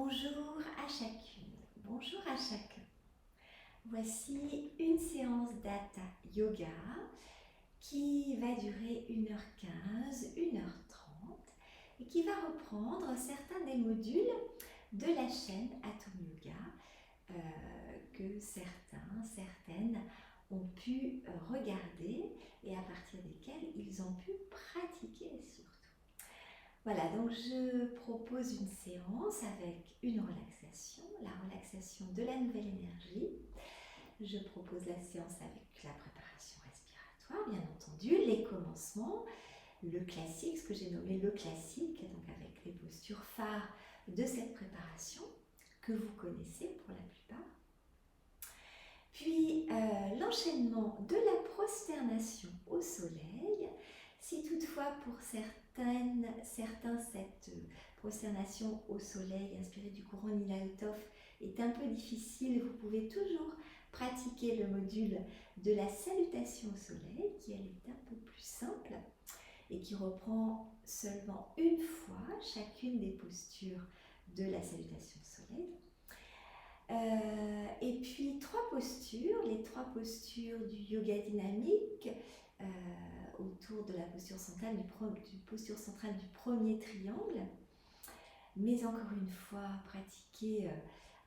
Bonjour à chacune, bonjour à chacun. Voici une séance d'Hatha Yoga qui va durer 1h15, 1h30 et qui va reprendre certains des modules de la chaîne Atom Yoga que certaines ont pu regarder et à partir desquels ils ont pu pratiquer surtout. Voilà, donc je propose une séance avec une relaxation, la relaxation de la nouvelle énergie. Je propose la séance avec la préparation respiratoire, bien entendu, les commencements, le classique, ce que j'ai nommé le classique, donc avec les postures phares de cette préparation que vous connaissez pour la plupart. Puis l'enchaînement de la prosternation au soleil. Si toutefois pour certains cette prosternation au soleil inspirée du courant Nilautov est un peu difficile, vous pouvez toujours pratiquer le module de la salutation au soleil qui elle est un peu plus simple et qui reprend seulement une fois chacune des postures de la salutation au soleil. Et puis 3 postures, les 3 postures du yoga dynamique autour de la posture centrale du premier triangle, mais encore une fois pratiquez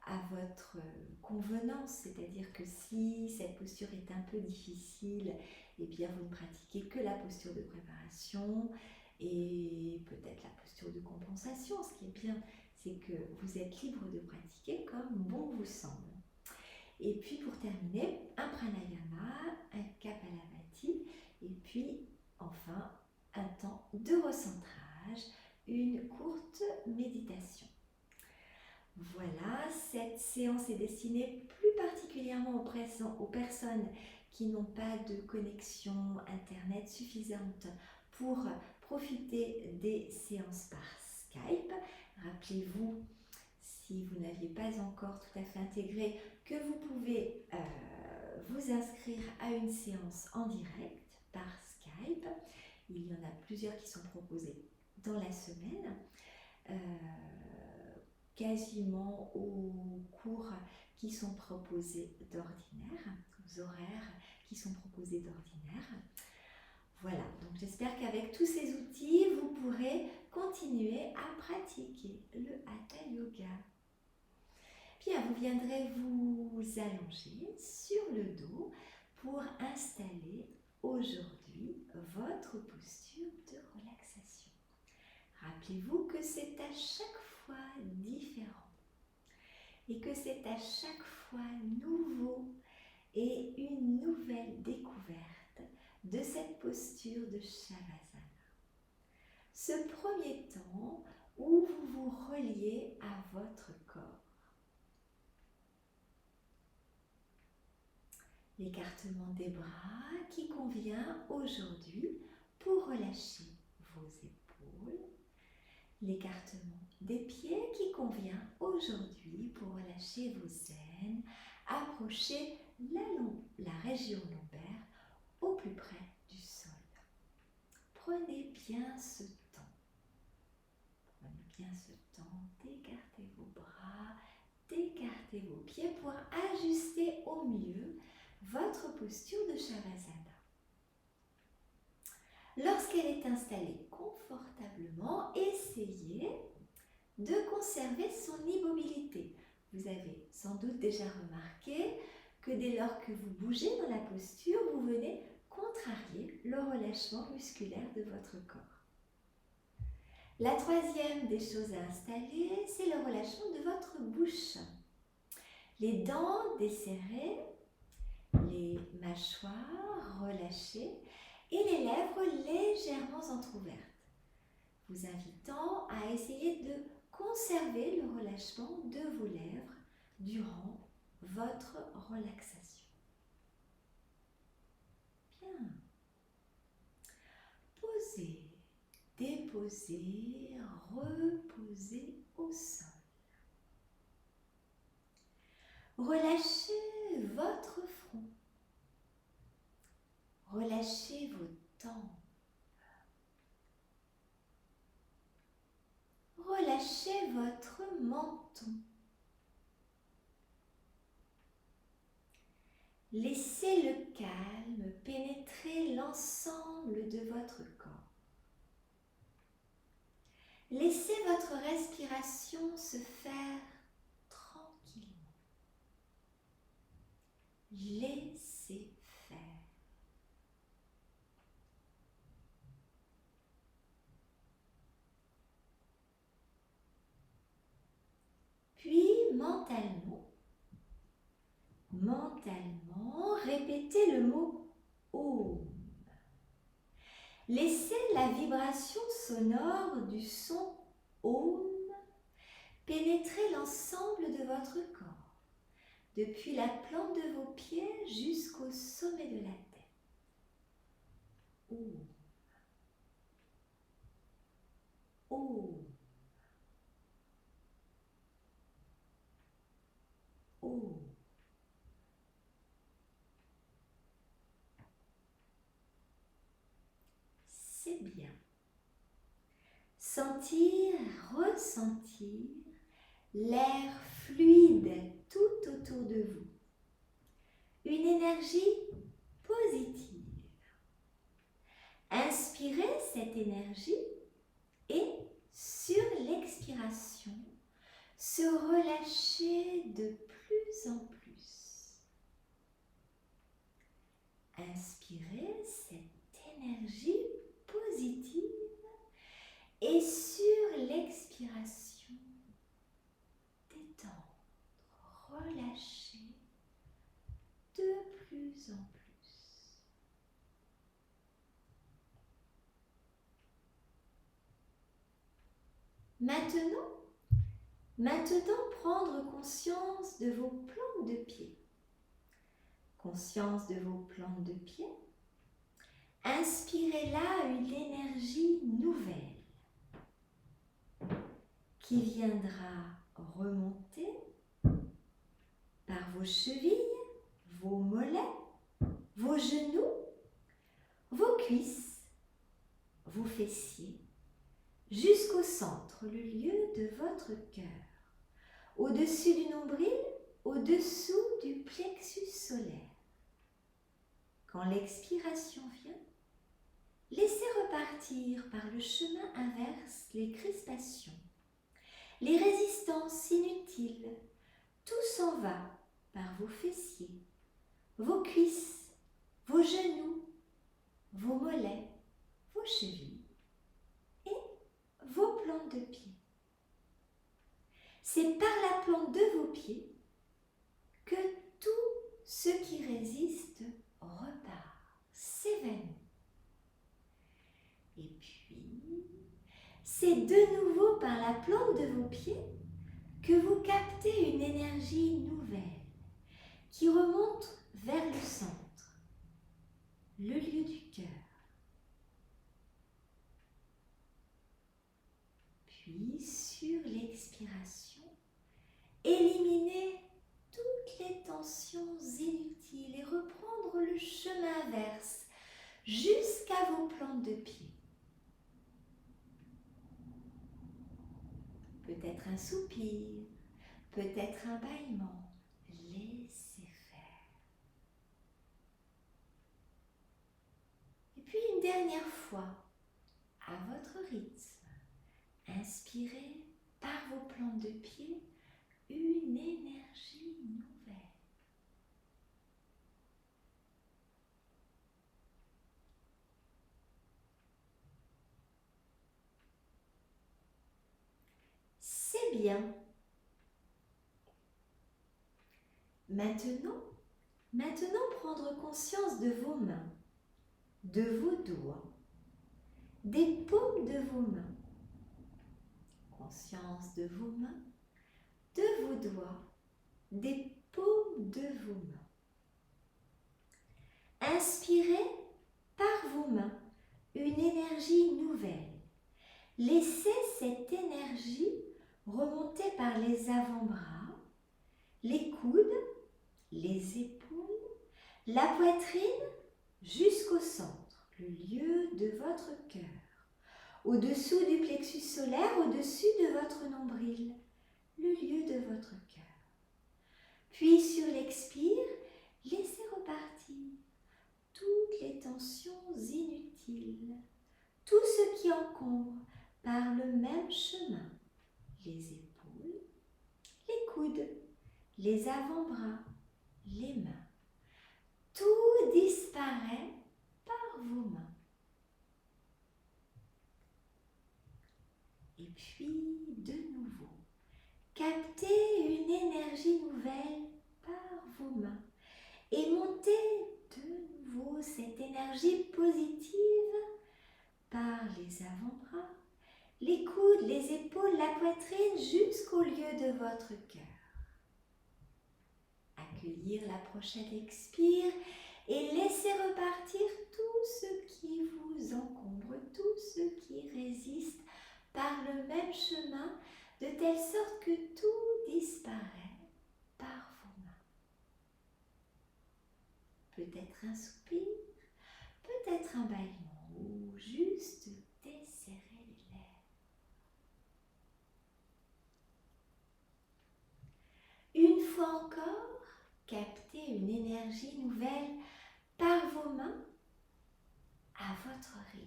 à votre convenance, c'est-à-dire que si cette posture est un peu difficile, eh bien vous ne pratiquez que la posture de préparation et peut-être la posture de compensation. Ce qui est bien, c'est que vous êtes libre de pratiquer comme bon vous semble. Et puis pour terminer, un pranayama, un kapalabhati, et puis enfin un temps de recentrage, une courte méditation. Voilà, cette séance est destinée plus particulièrement aux personnes qui n'ont pas de connexion internet suffisante pour profiter des séances par Skype. Rappelez-vous, si vous n'aviez pas encore tout à fait intégré, que vous pouvez vous inscrire à une séance en direct par Skype. Il y en a plusieurs qui sont proposées dans la semaine, quasiment aux cours qui sont proposés d'ordinaire, aux horaires qui sont proposés d'ordinaire. Voilà, donc j'espère qu'avec tous ces outils, vous pourrez continuer à pratiquer le Hatha Yoga. Bien, vous viendrez vous allonger sur le dos pour installer aujourd'hui votre posture de relaxation. Rappelez-vous que c'est à chaque fois différent et que c'est à chaque fois nouveau et une nouvelle découverte de cette posture de Shavasana. Ce premier temps où vous vous reliez à votre corps. L'écartement des bras qui convient aujourd'hui pour relâcher vos épaules. L'écartement des pieds qui convient aujourd'hui pour relâcher vos aines. Approchez la région lombaire au plus près du sol. Prenez bien ce temps. Prenez bien ce temps d'écarter vos bras, d'écarter vos pieds pour ajuster au mieux votre posture de Shavasana. Lorsqu'elle est installée confortablement, essayez de conserver son immobilité. Vous avez sans doute déjà remarqué que dès lors que vous bougez dans la posture, vous venez contrarier le relâchement musculaire de votre corps. La troisième des choses à installer, c'est le relâchement de votre bouche. Les dents desserrées, les mâchoires relâchées et les lèvres légèrement entr'ouvertes, vous invitant à essayer de conserver le relâchement de vos lèvres durant votre relaxation. Bien. Posez, déposez, reposez au sol. Relâchez votre front. Relâchez vos tempes. Relâchez votre menton. menton. Laissez le calme pénétrer l'ensemble de votre corps. Laissez votre respiration se faire tranquillement. Laissez faire. Puis mentalement, répétez le mot Om. Laissez la vibration sonore du son Om pénétrer l'ensemble de votre corps, depuis la plante de vos pieds jusqu'au sommet de la tête. Om. Om. Om. C'est bien. Sentir, ressentir l'air fluide tout autour de vous. Une énergie positive. Inspirez cette énergie et sur l'expiration, se relâcher de plus en plus. Inspirez cette énergie positive et sur l'expiration, détendre, relâcher de plus en plus. Maintenant, prendre conscience de vos plantes de pied. Conscience de vos plantes de pied. Inspirez là une énergie nouvelle qui viendra remonter par vos chevilles, vos mollets, vos genoux, vos cuisses, vos fessiers, jusqu'au centre, le lieu de votre cœur, au-dessus du nombril, au-dessous du plexus solaire. Quand l'expiration vient, laissez repartir par le chemin inverse les crispations, les résistances inutiles. Tout s'en va par vos fessiers, vos cuisses, vos genoux, vos mollets, vos chevilles et vos plantes de pied. C'est par la plante de vos pieds que tout ce qui résiste repart, s'évanouit. Et puis, c'est de nouveau par la plante de vos pieds que vous captez une énergie nouvelle qui remonte vers le centre, le lieu du cœur. Puis, sur l'expiration, éliminez toutes les tensions inutiles et reprendre le chemin inverse jusqu'à vos plantes de pied. Peut-être un soupir, peut-être un bâillement. Laissez faire. Et puis une dernière fois, à votre rythme, inspirez par vos plantes de pied une énergie nouvelle. C'est bien. Maintenant, prendre conscience de vos mains, de vos doigts, des paumes de vos mains. Conscience de vos mains, de vos doigts, des paumes de vos mains. Inspirez par vos mains une énergie nouvelle. Laissez cette énergie remonter par les avant-bras, les coudes, les épaules, la poitrine jusqu'au centre, le lieu de votre cœur, au-dessous du plexus solaire, au-dessus de votre nombril, le lieu de votre cœur. Puis sur l'expire, laissez repartir toutes les tensions inutiles, tout ce qui encombre par le même chemin, les épaules, les coudes, les avant-bras, les mains. Tout disparaît par vos mains. Et puis, de nouveau, captez une énergie nouvelle par vos mains et montez de nouveau cette énergie positive par les avant-bras, les coudes, les épaules, la poitrine jusqu'au lieu de votre cœur. Accueillir la prochaine expire et laissez repartir tout ce qui vous encombre, tout ce qui résiste par le même chemin, de telle sorte que tout disparaît par vos mains. Peut-être un soupir, peut-être un bâillement ou juste desserrer les lèvres. Une fois encore, captez une énergie nouvelle par vos mains à votre rythme.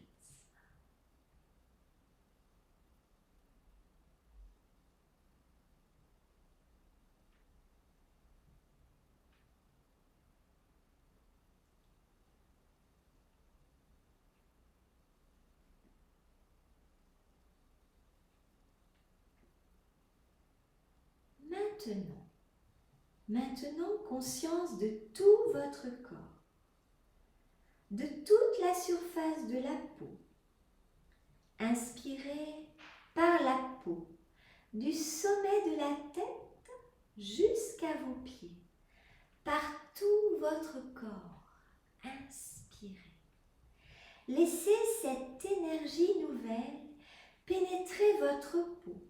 Maintenant, conscience de tout votre corps, de toute la surface de la peau. Inspirez par la peau, du sommet de la tête jusqu'à vos pieds, par tout votre corps. Inspirez. Laissez cette énergie nouvelle pénétrer votre peau,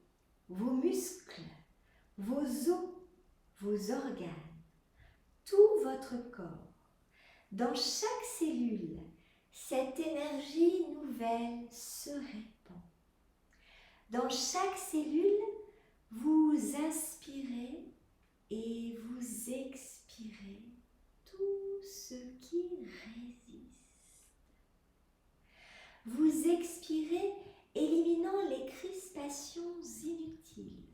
vos muscles, vos os, vos organes, tout votre corps. Dans chaque cellule, cette énergie nouvelle se répand. Dans chaque cellule, vous inspirez et vous expirez tout ce qui résiste. Vous expirez, éliminant les crispations inutiles.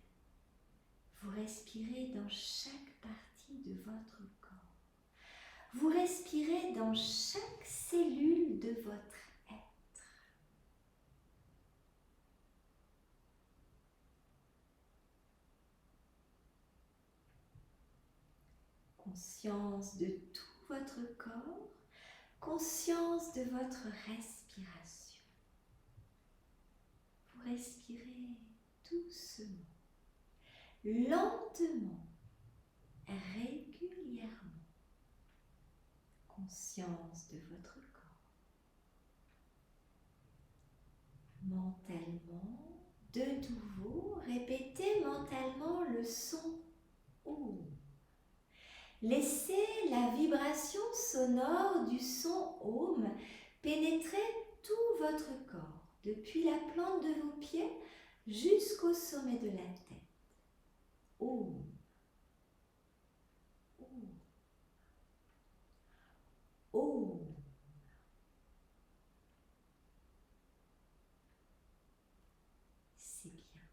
Vous respirez dans chaque partie de votre corps. Vous respirez dans chaque cellule de votre être. Conscience de tout votre corps, conscience de votre respiration. Vous respirez doucement, lentement, régulièrement. Conscience de votre corps. Mentalement, de nouveau, répétez mentalement le son OM. Laissez la vibration sonore du son OM pénétrer tout votre corps, depuis la plante de vos pieds jusqu'au sommet de la tête. OM. OM. OM. C'est bien.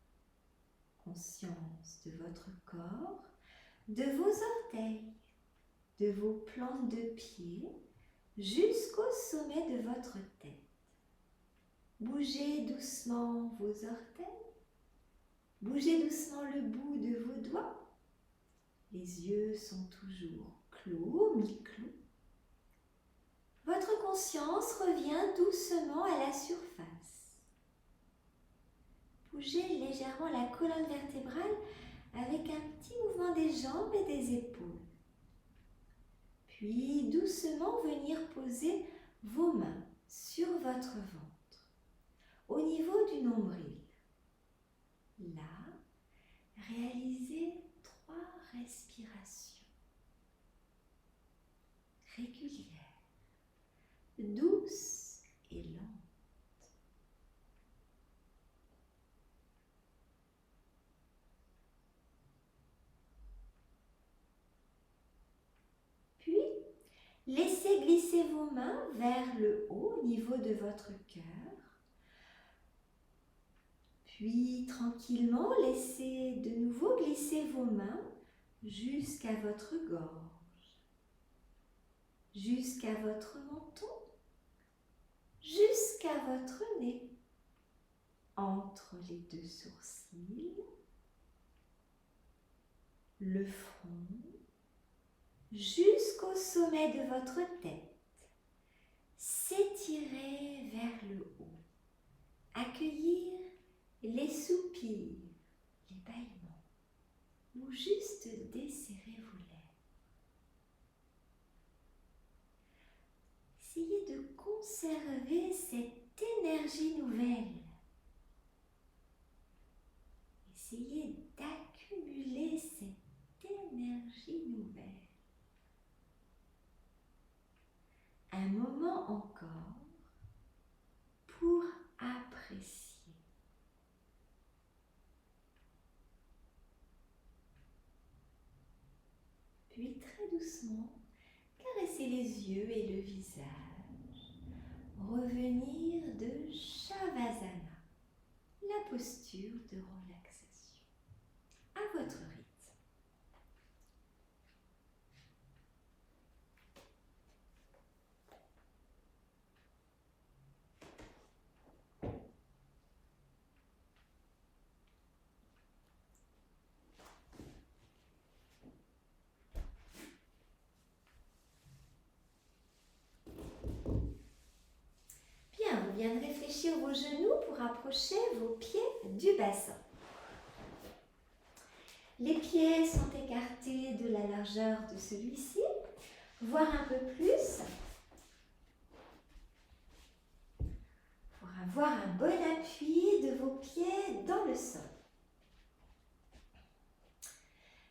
Conscience de votre corps, de vos orteils, de vos plantes de pied jusqu'au sommet de votre tête. Bougez doucement vos orteils, bougez doucement le bout de vos doigts. Les yeux sont toujours clos, mi-clos. Votre conscience revient doucement à la surface. Bougez légèrement la colonne vertébrale avec un petit mouvement des jambes et des épaules. Puis doucement venir poser vos mains sur votre ventre, au niveau du nombril. Là, réalisez 3 respirations régulières, douces et lentes. Laissez glisser vos mains vers le haut, au niveau de votre cœur. Puis, tranquillement, laissez de nouveau glisser vos mains jusqu'à votre gorge, jusqu'à votre menton, jusqu'à votre nez, entre les deux sourcils, le front, jusqu'au sommet de votre tête. S'étirer vers le haut, accueillir les soupirs, les bâillements, ou juste desserrer vos lèvres. Essayez de conserver cette énergie nouvelle. Essayez d'accumuler cette énergie nouvelle. Un moment encore pour apprécier. Puis très doucement, caressez les yeux et le visage. Revenir de Shavasana, la posture de relaxation, à votre rythme. Vous viendrez fléchir vos genoux pour approcher vos pieds du bassin. Les pieds sont écartés de la largeur de celui-ci, voire un peu plus, pour avoir un bon appui de vos pieds dans le sol.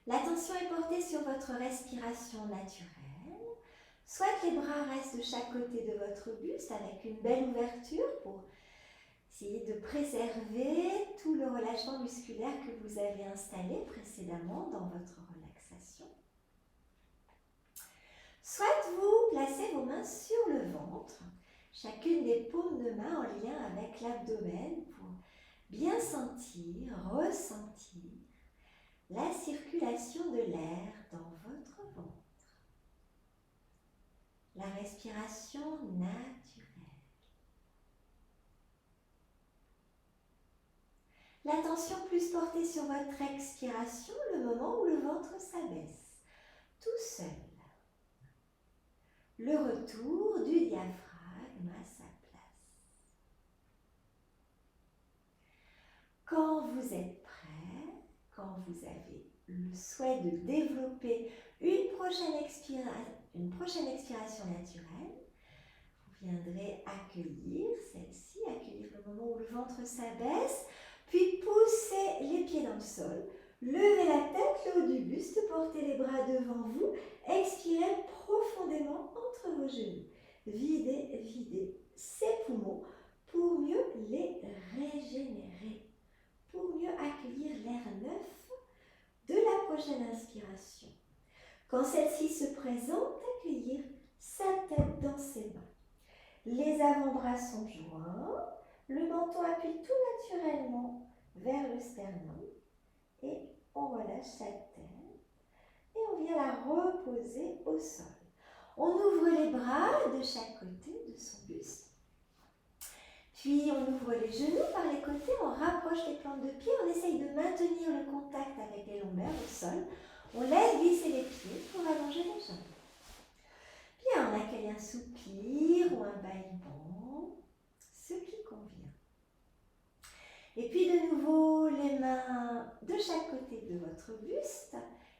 L'attention est portée sur votre respiration naturelle. Soit les bras restent de chaque côté de votre buste avec une belle ouverture pour essayer de préserver tout le relâchement musculaire que vous avez installé précédemment dans votre relaxation. Soit vous placez vos mains sur le ventre, chacune des paumes de main en lien avec l'abdomen pour bien sentir, ressentir la circulation de l'air dans votre ventre. La respiration naturelle. L'attention plus portée sur votre expiration, le moment où le ventre s'abaisse, tout seul. Le retour du diaphragme à sa place. Quand vous êtes prêt, quand vous avez le souhait de développer une prochaine expiration naturelle, vous viendrez accueillir celle-ci, accueillir le moment où le ventre s'abaisse, puis poussez les pieds dans le sol, levez la tête, le haut du buste, portez les bras devant vous, expirez profondément entre vos genoux. Videz ces poumons pour mieux les régénérer, pour mieux accueillir l'air neuf de la prochaine inspiration. Quand celle-ci se présente, accueillir sa tête dans ses mains. Les avant-bras sont joints, le menton appuie tout naturellement vers le sternum et on relâche sa tête et on vient la reposer au sol. On ouvre les bras de chaque côté de son buste. Puis on ouvre les genoux par les côtés, on rapproche les plantes de pied, on essaye de maintenir le contact avec les lombaires au sol. On laisse glisser les pieds pour allonger les jambes. Bien, on accueille un soupir ou un bâillement, ce qui convient. Et puis de nouveau, les mains de chaque côté de votre buste,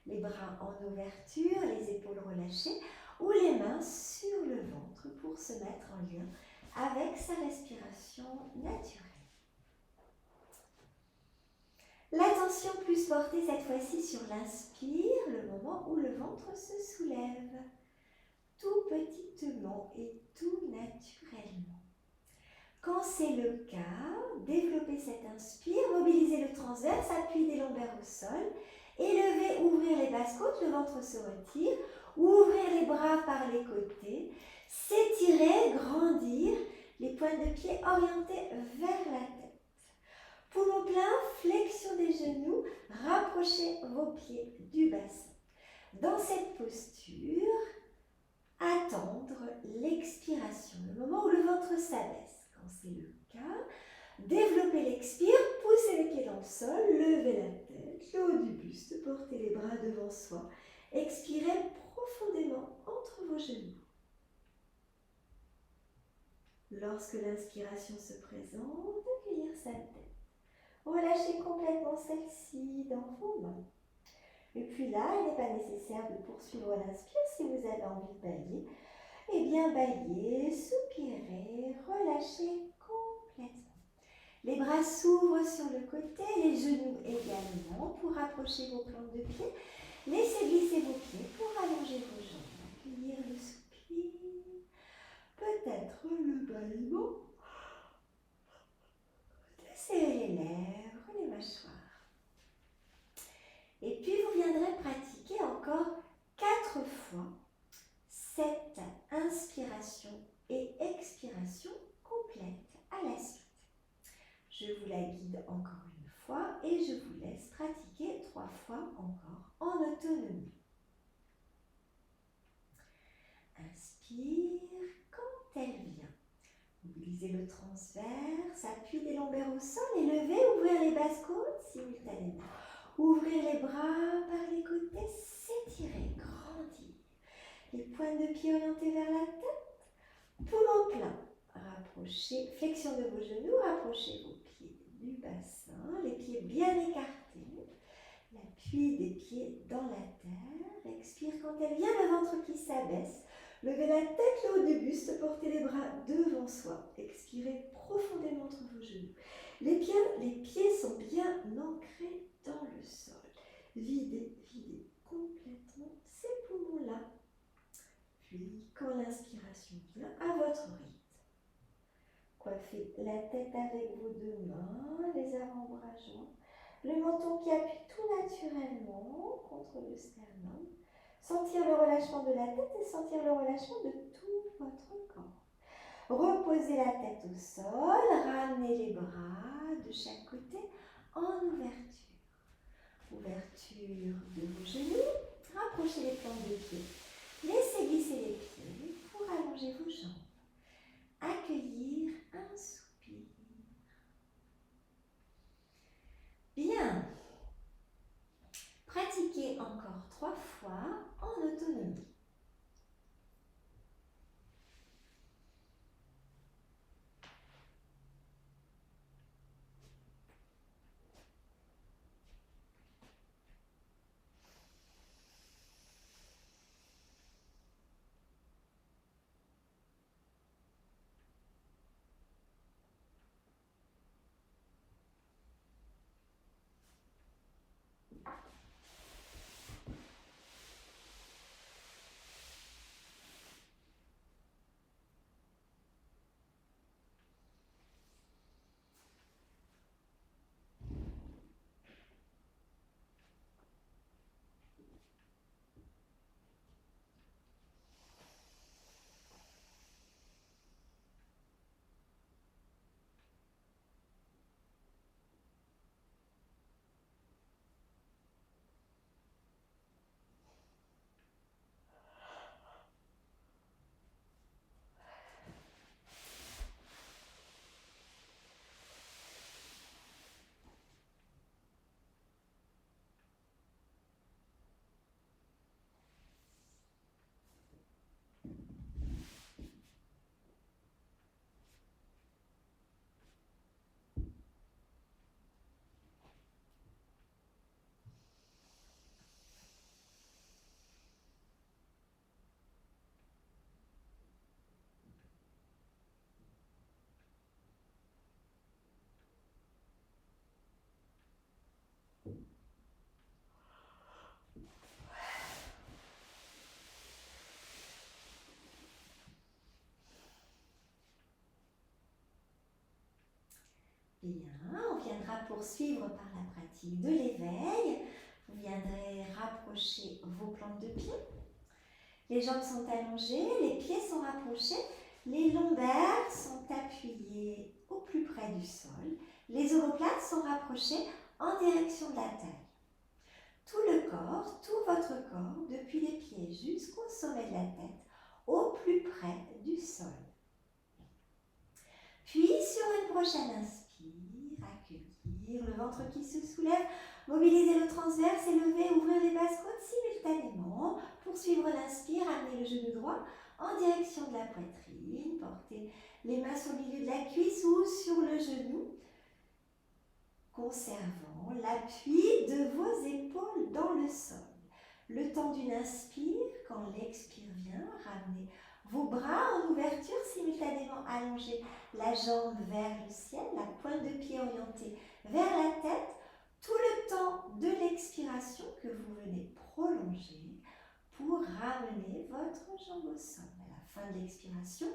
les bras en ouverture, les épaules relâchées, ou les mains sur le ventre pour se mettre en lien avec sa respiration naturelle. L'attention plus portée cette fois-ci sur l'inspire, le moment où le ventre se soulève, tout petitement et tout naturellement. Quand c'est le cas, développez cette inspire, mobilisez le transverse, appui des lombaires au sol, élevez, ouvrir les basse-côte, le ventre se retire. Ouvrir les bras par les côtés. S'étirer, grandir. Les pointes de pied orientées vers la tête. Poumon plein, flexion des genoux. Rapprochez vos pieds du bassin. Dans cette posture, attendre l'expiration, le moment où le ventre s'abaisse. Quand c'est le cas, développez l'expire, poussez les pieds dans le sol, levez la tête, le haut du buste, portez les bras devant soi. Expirez profondément entre vos genoux. Lorsque l'inspiration se présente, accueillir sa tête. Relâchez complètement celle-ci dans vos mains. Et puis là, il n'est pas nécessaire de poursuivre l'inspire. Si vous avez envie de bailler, eh bien baillez, soupirez, relâchez complètement. Les bras s'ouvrent sur le côté, les genoux également pour rapprocher vos plantes de pied. Laissez glisser vos pieds pour allonger vos jambes. Accueillir le soupir, peut-être le bâillement. Desserrez les lèvres, les mâchoires. Et puis vous viendrez pratiquer encore 4 fois cette inspiration et expiration complète à la suite. Je vous la guide encore une fois et je vous laisse pratiquer 3 fois encore en autonomie. Inspire quand elle vient. Mobilisez le transverse, appui des lombaires au sol et levez, ouvrez les basses-côtes simultanément. Ouvrir les bras par les côtés, s'étirer, grandir. Les pointes de pied orientées vers la tête, poumon plein. Rapprochez, flexion de vos genoux, rapprochez vos pieds du bassin, les pieds bien écartés. L'appui des pieds dans la terre. Expire quand elle vient, le ventre qui s'abaisse. Levez la tête, le haut du buste, portez les bras devant soi. Expirez profondément entre vos genoux. Les pieds sont bien ancrés dans le sol. Videz complètement ces poumons-là. Puis, quand l'inspiration vient, à votre rythme, coiffez la tête avec vos 2 mains, les avant-bras joints, le menton qui appuie tout naturellement contre le sternum. Sentir le relâchement de la tête et sentir le relâchement de tout votre corps. Reposez la tête au sol, ramenez les bras de chaque côté en ouverture. Ouverture de vos genoux, rapprochez les plantes de pied. Laissez glisser les pieds pour allonger vos jambes. Accueillir un soupir. Bien. Pratiquez encore 3 fois en autonomie. Bien, on viendra poursuivre par la pratique de l'éveil. Vous viendrez rapprocher rapprocher vos plantes de pied. Les jambes sont allongées, les pieds sont rapprochés, les lombaires sont appuyés au plus près du sol. Les omoplates sont rapprochées en direction de la taille. Tout le corps, tout votre corps, depuis les pieds jusqu'au sommet de la tête, au plus près du sol. Puis, sur une prochaine inspire, accueillir le ventre qui se soulève, mobiliser le transverse, élever, ouvrir les basses côtes simultanément. Poursuivre l'inspire, amener le genou droit en direction de la poitrine, porter les mains sur le milieu de la cuisse ou sur le genou, conservant l'appui de vos épaules dans le sol. Le temps d'une inspire, quand l'expire vient, ramenez vos bras en ouverture, simultanément allongez la jambe vers le ciel, la pointe de pied orientée vers la tête, tout le temps de l'expiration que vous venez prolonger pour ramener votre jambe au sol. À la fin de l'expiration,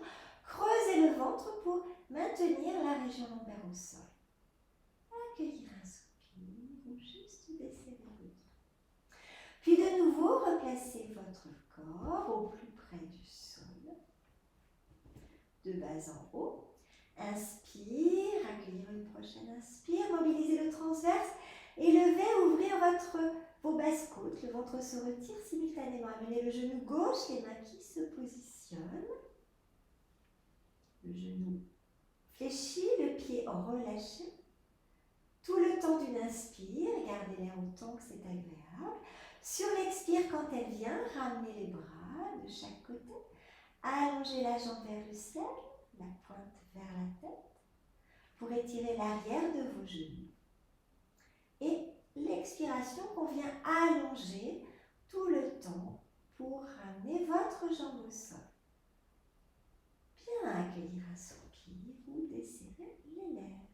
creusez le ventre pour maintenir la région lombaire au sol. Accueillir un soupir ou juste desserrer le dos. Puis de nouveau, replacez votre corps au plus près du sol, de bas en haut. Inspire, accueillir une prochaine inspire, mobilisez le transverse, élevez, ouvrir vos basses côtes, le ventre se retire simultanément, amenez le genou gauche, les mains qui se positionnent, le genou fléchi, le pied relâché, tout le temps d'une inspire, gardez l'air autant que c'est agréable. Sur l'expire, quand elle vient, ramenez les bras de chaque côté, allongez la jambe vers le ciel, la pointe vers la tête, pour étirer l'arrière de vos genoux. Et l'expiration, on vient allonger tout le temps pour ramener votre jambe au sol. Bien, accueillir un soupir ou desserrer les lèvres.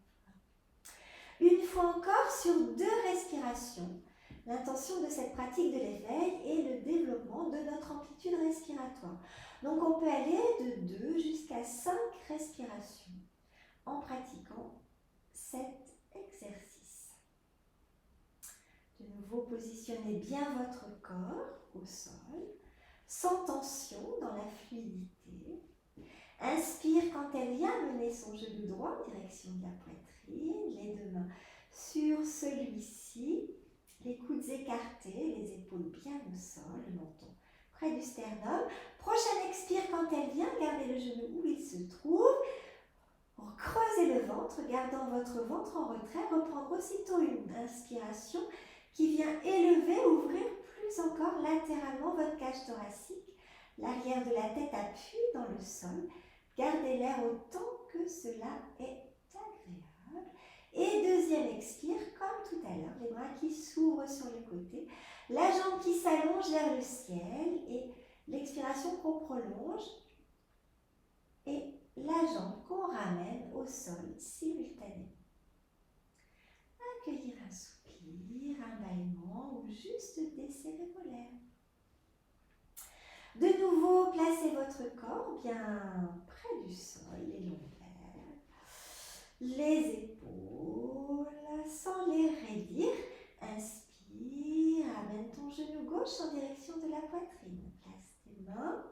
Une fois encore, sur 2 respirations, l'intention de cette pratique de l'éveil est le développement de notre amplitude respiratoire. Donc on peut aller de 2 jusqu'à 5 respirations en pratiquant cet exercice. De nouveau, positionnez bien votre corps au sol, sans tension, dans la fluidité. Inspire quand elle vient, menez son genou droit en direction de la poitrine, les 2 mains sur celui-ci, les coudes écartés, les épaules bien au sol, le menton près du sternum. Prochaine expire quand elle vient, gardez le genou où il se trouve. Creusez le ventre, gardant votre ventre en retrait. Reprendre aussitôt une inspiration qui vient élever, ouvrir plus encore latéralement votre cage thoracique. L'arrière de la tête appuie dans le sol. Gardez l'air autant que cela est agréable. Et deuxième expire, comme tout à l'heure, les bras qui s'ouvrent sur les côtés, la jambe qui s'allonge vers le ciel et l'expiration qu'on prolonge et la jambe qu'on ramène au sol simultanément. Accueillir un soupir, un bâillement ou juste desserrer vos lèvres. De nouveau, placez votre corps bien près du sol, les lombaires, les épaules, sans les raidir. Inspire, amène ton genou gauche en direction de la poitrine. Place tes mains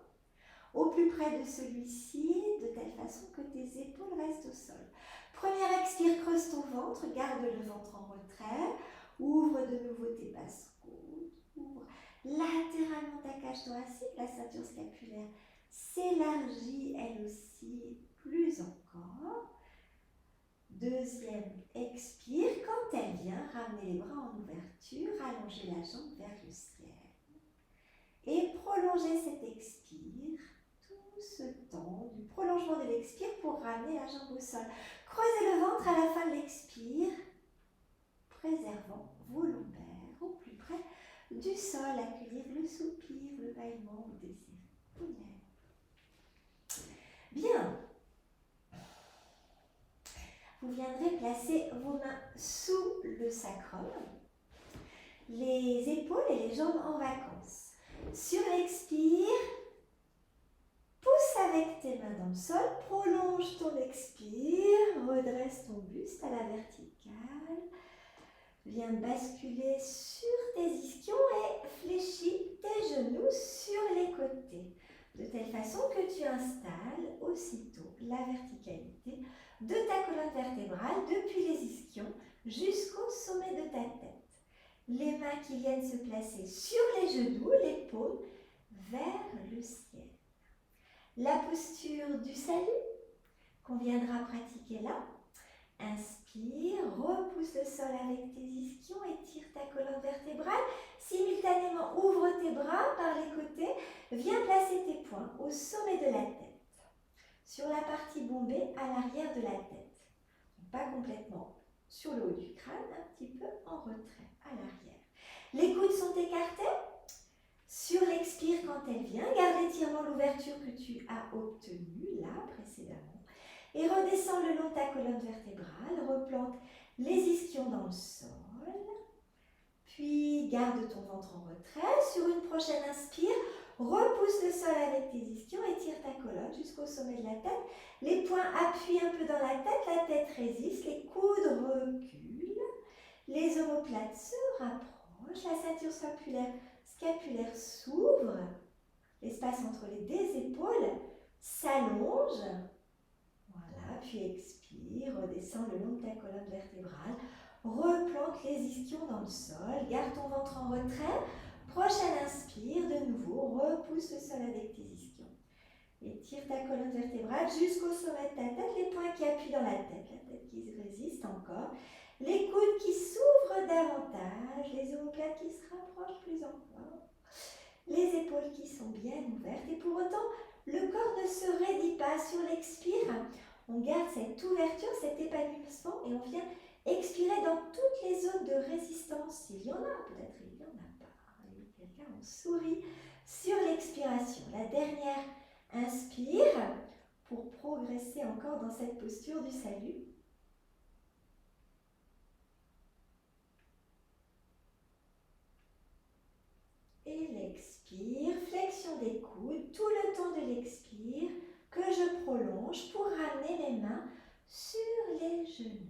au plus près de celui-ci, de telle façon que tes épaules restent au sol. Première expire, creuse ton ventre, garde le ventre en retrait, ouvre de nouveau tes basses côtes, ouvre latéralement ta cage thoracique, la ceinture scapulaire s'élargit elle aussi plus encore. Deuxième expire, quand elle vient, ramenez les bras en ouverture, allongez la jambe vers le ciel. Et prolongez cette expire, tout ce temps du prolongement de l'expire pour ramener la jambe au sol. Creusez le ventre à la fin de l'expire, préservant vos lombaires au plus près du sol, accueillir le soupir, le bâillement ou desserrer vos lèvres. Bien. Vous viendrez placer vos mains sous le sacrum, les épaules et les jambes en vacances. Sur l'expire, pousse avec tes mains dans le sol, prolonge ton expire, redresse ton buste à la verticale. Viens basculer sur tes ischions et fléchis côté, de telle façon que tu installes aussitôt la verticalité de ta colonne vertébrale depuis les ischions jusqu'au sommet de ta tête. Les mains qui viennent se placer sur les genoux, les paumes vers le ciel. La posture du salut qu'on viendra pratiquer là. Inspire, repousse le sol avec tes ischions, étire ta colonne vertébrale. Simultanément, ouvre tes bras par les côtés. Viens placer tes poings au sommet de la tête, sur la partie bombée à l'arrière de la tête. Pas complètement sur le haut du crâne, un petit peu en retrait, à l'arrière. Les coudes sont écartés. Sur l'expire quand elle vient, garde l'étirement, l'ouverture que tu as obtenue là précédemment. Et redescends le long de ta colonne vertébrale, replante les ischions dans le sol. Puis garde ton ventre en retrait. Sur une prochaine inspire, repousse le sol avec tes ischions, étire ta colonne jusqu'au sommet de la tête. Les poings appuient un peu dans la tête résiste, les coudes reculent, les omoplates se rapprochent, la ceinture scapulaire s'ouvre, l'espace entre les deux épaules s'allonge. Voilà, puis expire, redescends le long de ta colonne vertébrale, replante les ischions dans le sol, garde ton ventre en retrait. Prochaine inspire, de nouveau, repousse le sol avec tes ischions. Étire ta colonne vertébrale jusqu'au sommet de ta tête, les poings qui appuient dans la tête qui résiste encore, les coudes qui s'ouvrent davantage, les omoplates qui se rapprochent plus encore, les épaules qui sont bien ouvertes. Et pour autant, le corps ne se raidit pas. Sur l'expire, on garde cette ouverture, cet épanouissement et on vient expirer dans toutes les zones de résistance. Il y en a, peut-être il n'y en a pas. Quelqu'un, on sourit sur l'expiration. La dernière inspire pour progresser encore dans cette posture du salut. Et l'expire, flexion des coudes, tout le temps de l'expire que je prolonge pour ramener les mains sur les genoux.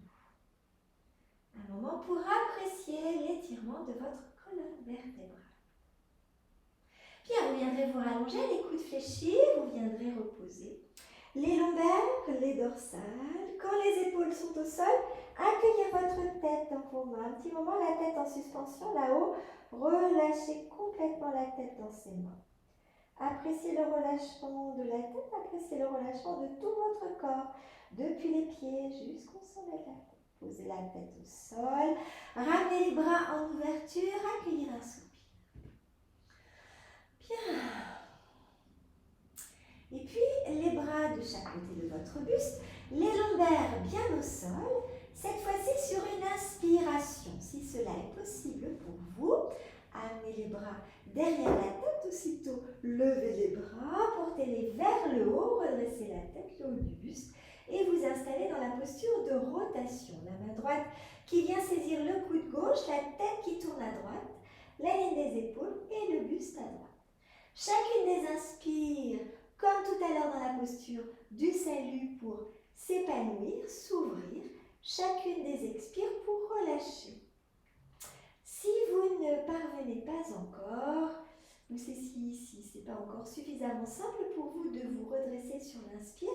Un moment pour apprécier l'étirement de votre colonne vertébrale. Bien, vous viendrez vous rallonger, les coudes fléchis, vous viendrez reposer les lombaires, les dorsales. Quand les épaules sont au sol, accueillez votre tête dans vos mains. Un petit moment, la tête en suspension là-haut. Relâchez complètement la tête dans ses mains. Appréciez le relâchement de la tête, appréciez le relâchement de tout votre corps, depuis les pieds jusqu'au sommet de la tête. Posez la tête au sol, ramenez les bras en ouverture, accueillez un soupir. Bien. Et puis, les bras de chaque côté de votre buste, les lombaires bien au sol, cette fois-ci sur une inspiration. Si cela est possible pour vous, amenez les bras derrière la tête, aussitôt levez les bras, portez-les vers le haut, redressez la tête, le haut du buste et vous installez dans la posture de rotation. La main droite qui vient saisir le coude gauche, la tête qui tourne à droite, la ligne des épaules et le buste à droite. Chacune des inspires, comme tout à l'heure dans la posture du salut pour s'épanouir, s'ouvrir, chacune des expires pour relâcher. Si vous ne parvenez pas encore, ou si ce n'est pas encore suffisamment simple pour vous de vous redresser sur l'inspire,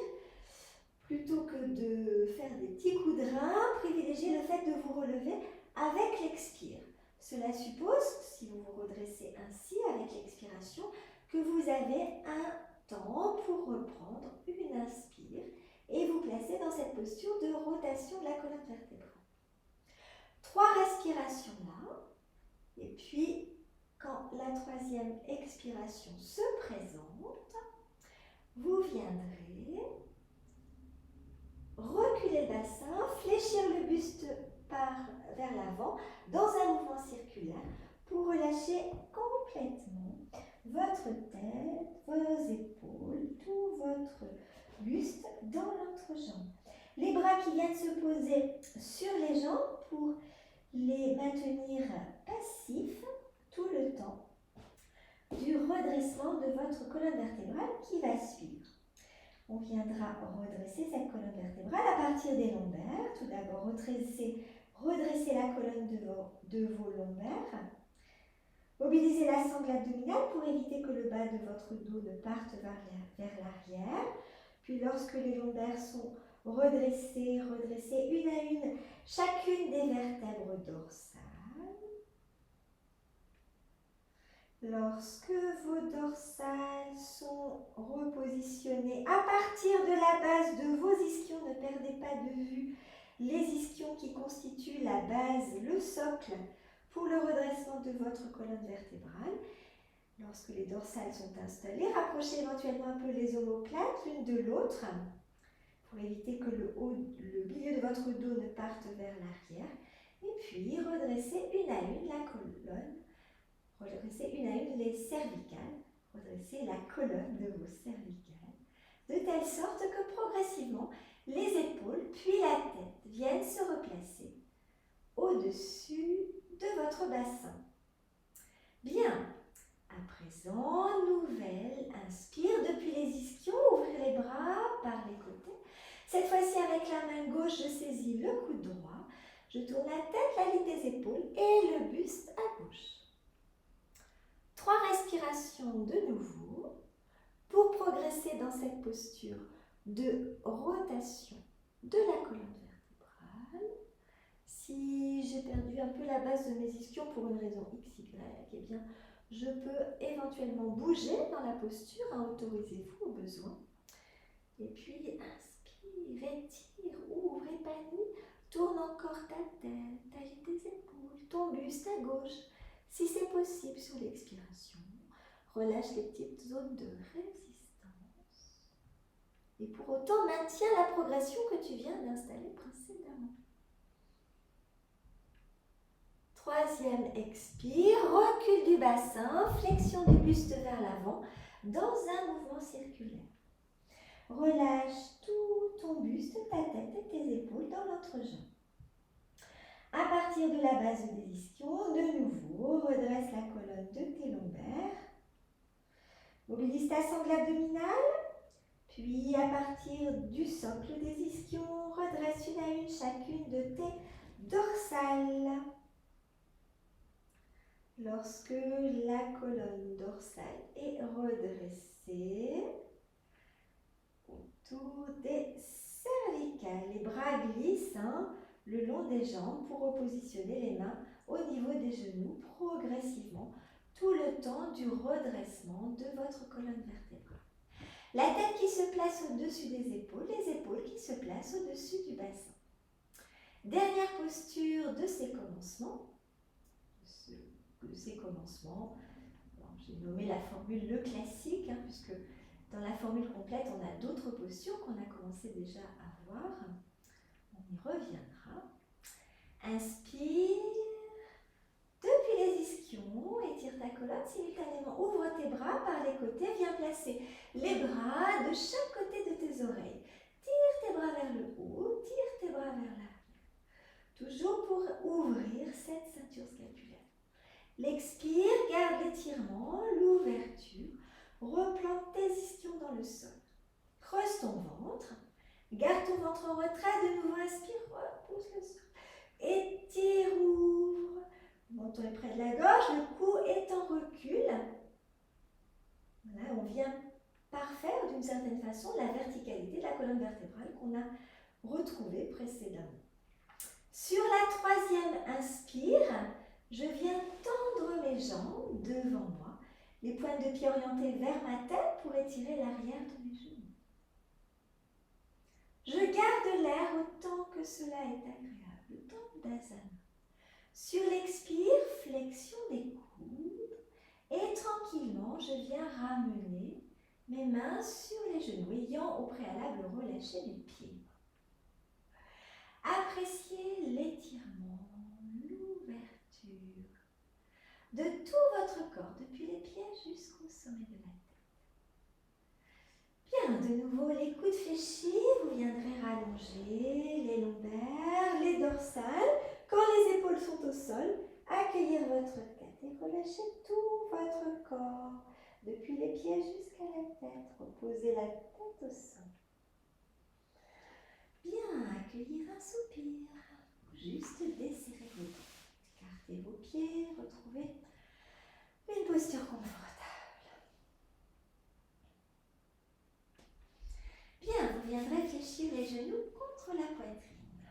plutôt que de faire des petits coups de rein, privilégiez le fait de vous relever avec l'expire. Cela suppose, si vous vous redressez ainsi avec l'expiration, que vous avez un temps pour reprendre une inspire et vous placer dans cette posture de rotation de la colonne vertébrale. 3 respirations là, et puis quand la 3e expiration se présente, vous viendrez reculer le bassin, fléchir le buste vers l'avant dans un mouvement circulaire pour relâcher complètement votre tête, vos épaules, tout votre buste dans l'entrejambe. Les bras qui viennent se poser sur les jambes pour les maintenir passifs tout le temps du redressement de votre colonne vertébrale qui va suivre. On viendra redresser cette colonne vertébrale à partir des lombaires. Tout d'abord, redresser la colonne de vos lombaires. Mobilisez la sangle abdominale pour éviter que le bas de votre dos ne parte vers l'arrière. Puis lorsque les lombaires sont redressés, redressez une à une chacune des vertèbres dorsales. Lorsque vos dorsales sont repositionnées à partir de la base de vos ischions, ne perdez pas de vue les ischions qui constituent la base, le socle pour le redressement de votre colonne vertébrale. Lorsque les dorsales sont installées, rapprochez éventuellement un peu les omoplates l'une de l'autre pour éviter que le milieu de votre dos ne parte vers l'arrière. Et puis, redressez une à une la colonne, redressez une à une les cervicales, redressez la colonne de vos cervicales, de telle sorte que progressivement, les épaules puis la tête viennent se replacer au-dessus de votre bassin. Bien. À présent, nouvelle, inspire depuis les ischions, ouvrez les bras par les côtés. Cette fois-ci, avec la main gauche, je saisis le coude droit, je tourne la tête, la ligne des épaules et le buste à gauche. 3 respirations de nouveau pour progresser dans cette posture de rotation de la colonne vertébrale. Si j'ai perdu un peu la base de mes ischions pour une raison XY, eh bien, je peux éventuellement bouger dans la posture, autorisez-vous au besoin. Et puis, inspire, étire, ouvre, épanouis, tourne encore ta tête, ta ligne des épaules, ton buste à gauche. Si c'est possible sur l'expiration, relâche les petites zones de résistance. Et pour autant, maintiens la progression que tu viens d'installer précédemment. 3e expire, recul du bassin, flexion du buste vers l'avant dans un mouvement circulaire. Relâche tout ton buste, ta tête et tes épaules dans l'entrejambe. À partir de la base des ischions, de nouveau, redresse la colonne de tes lombaires. Mobilise ta sangle abdominale, puis à partir du socle des ischions, redresse une à une chacune de tes dorsales. Lorsque la colonne dorsale est redressée, autour des cervicales, les bras glissent le long des jambes pour repositionner les mains au niveau des genoux progressivement, tout le temps du redressement de votre colonne vertébrale. La tête qui se place au-dessus des épaules, les épaules qui se placent au-dessus du bassin. Dernière posture de ces commencements. J'ai nommé la formule le classique, puisque dans la formule complète, on a d'autres postures qu'on a commencé déjà à voir. On y reviendra. Inspire. Depuis les ischions, étire ta colonne simultanément. Ouvre tes bras par les côtés. Viens placer les bras de chaque côté de tes oreilles. Tire tes bras vers le haut. Tire tes bras vers l'arrière. Toujours pour ouvrir cette ceinture scapulaire. L'expire, garde l'étirement, l'ouverture. Replante tes ischions dans le sol. Creuse ton ventre. Garde ton ventre en retrait. De nouveau, inspire. Repousse le sol. Étire, ouvre. Le menton est près de la gorge. Le cou est en recul. Voilà, on vient parfaire d'une certaine façon la verticalité de la colonne vertébrale qu'on a retrouvée précédemment. Sur la 3e inspire, je viens tendre mes jambes devant moi, les pointes de pied orientées vers ma tête pour étirer l'arrière de mes genoux. Je garde l'air autant que cela est agréable, temps d'asana. Sur l'expire, flexion des coudes et tranquillement, je viens ramener mes mains sur les genoux, ayant au préalable relâché les pieds. Appréciez l'étirement, l'ouverture de tout votre corps, depuis les pieds jusqu'au sommet de la tête. Bien, de nouveau les coudes fléchis, vous viendrez rallonger les lombaires, les dorsales. Quand les épaules sont au sol, accueillir votre tête et relâcher tout votre corps, depuis les pieds jusqu'à la tête. Reposez la tête au sol. Bien, accueillir un soupir, juste desserrer vos bras. Écartez vos pieds, retrouvez Une posture confortable. Bien, vous viendrez fléchir les genoux contre la poitrine.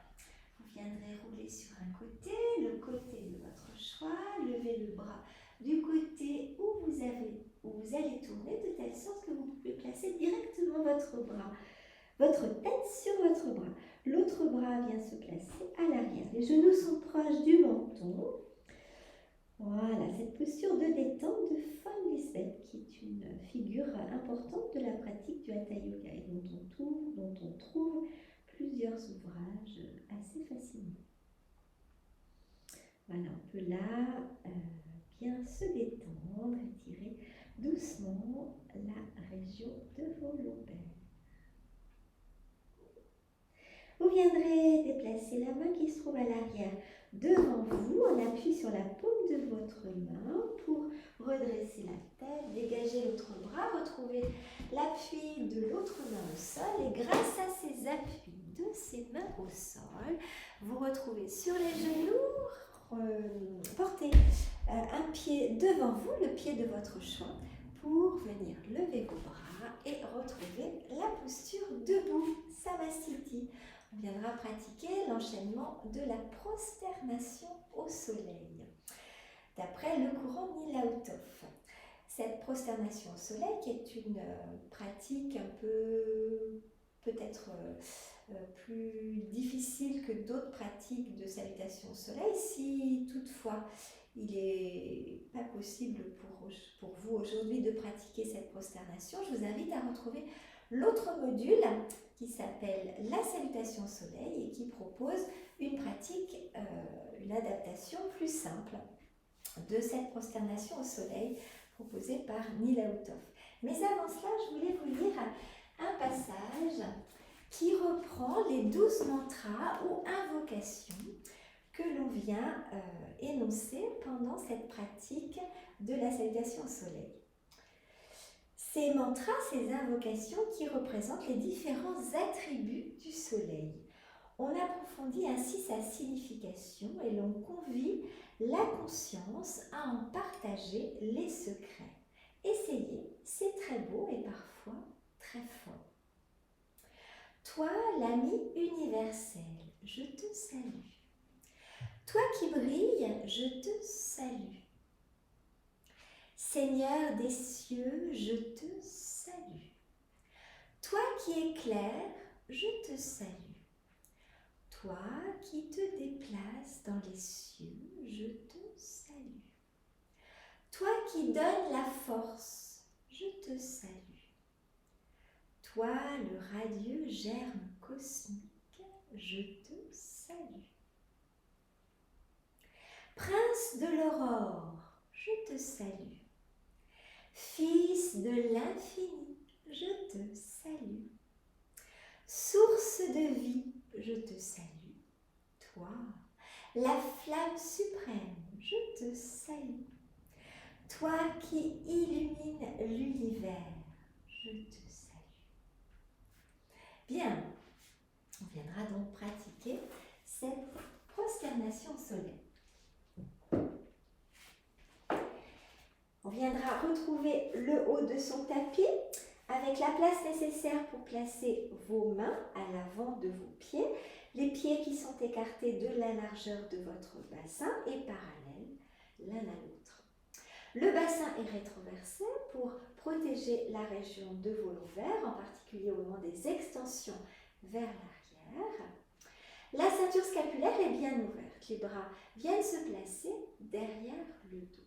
Vous viendrez rouler sur un côté, le côté de votre choix, lever le bras du côté où vous allez tourner de telle sorte que vous pouvez placer directement votre tête sur votre bras. L'autre bras vient se placer à l'arrière. Les genoux sont proches du menton. Voilà, cette posture de détente de Von Lisbeth, qui est une figure importante de la pratique du Hatha Yoga et dont on trouve plusieurs ouvrages assez facilement. Voilà, on peut là bien se détendre, étirer doucement la région de vos lombaires. Vous viendrez déplacer la main qui se trouve à l'arrière devant vous en appui sur la paume de votre main pour redresser la tête, dégager l'autre bras, retrouver l'appui de l'autre main au sol et grâce à ces appuis de ces mains au sol, vous retrouvez sur les genoux, portez un pied devant vous, le pied de votre choix, pour venir lever vos bras et retrouver la posture debout, Samastiti. On viendra pratiquer l'enchaînement de la prosternation au soleil, d'après le courant Nilautov. Cette prosternation au soleil, qui est une pratique un peu peut-être plus difficile que d'autres pratiques de salutation au soleil, si toutefois il n'est pas possible pour vous aujourd'hui de pratiquer cette prosternation, je vous invite à retrouver l'autre module qui s'appelle la salutation au soleil et qui propose une pratique, une adaptation plus simple de cette prosternation au soleil proposée par Nilautov. Mais avant cela, je voulais vous lire un passage qui reprend les 12 mantras ou invocations que l'on vient énoncer pendant cette pratique de la salutation au soleil. Ces mantras, ces invocations qui représentent les différents attributs du soleil. On approfondit ainsi sa signification et l'on convie la conscience à en partager les secrets. Essayez, c'est très beau et parfois très fort. Toi, l'ami universel, je te salue. Toi qui brilles, je te salue. Seigneur des cieux, je te salue. Toi qui éclaires, je te salue. Toi qui te déplaces dans les cieux, je te salue. Toi qui donnes la force, je te salue. Toi, le radieux germe cosmique, je te salue. Prince de l'aurore, je te salue. Fils de l'infini, je te salue. Source de vie, je te salue. Toi, la flamme suprême, je te salue. Toi qui illumines l'univers, je te salue. Bien, on viendra donc pratiquer cette prosternation au soleil. On viendra retrouver le haut de son tapis avec la place nécessaire pour placer vos mains à l'avant de vos pieds, les pieds qui sont écartés de la largeur de votre bassin et parallèles l'un à l'autre. Le bassin est rétroversé pour protéger la région de vos lombaires, en particulier au moment des extensions vers l'arrière. La ceinture scapulaire est bien ouverte, les bras viennent se placer derrière le dos.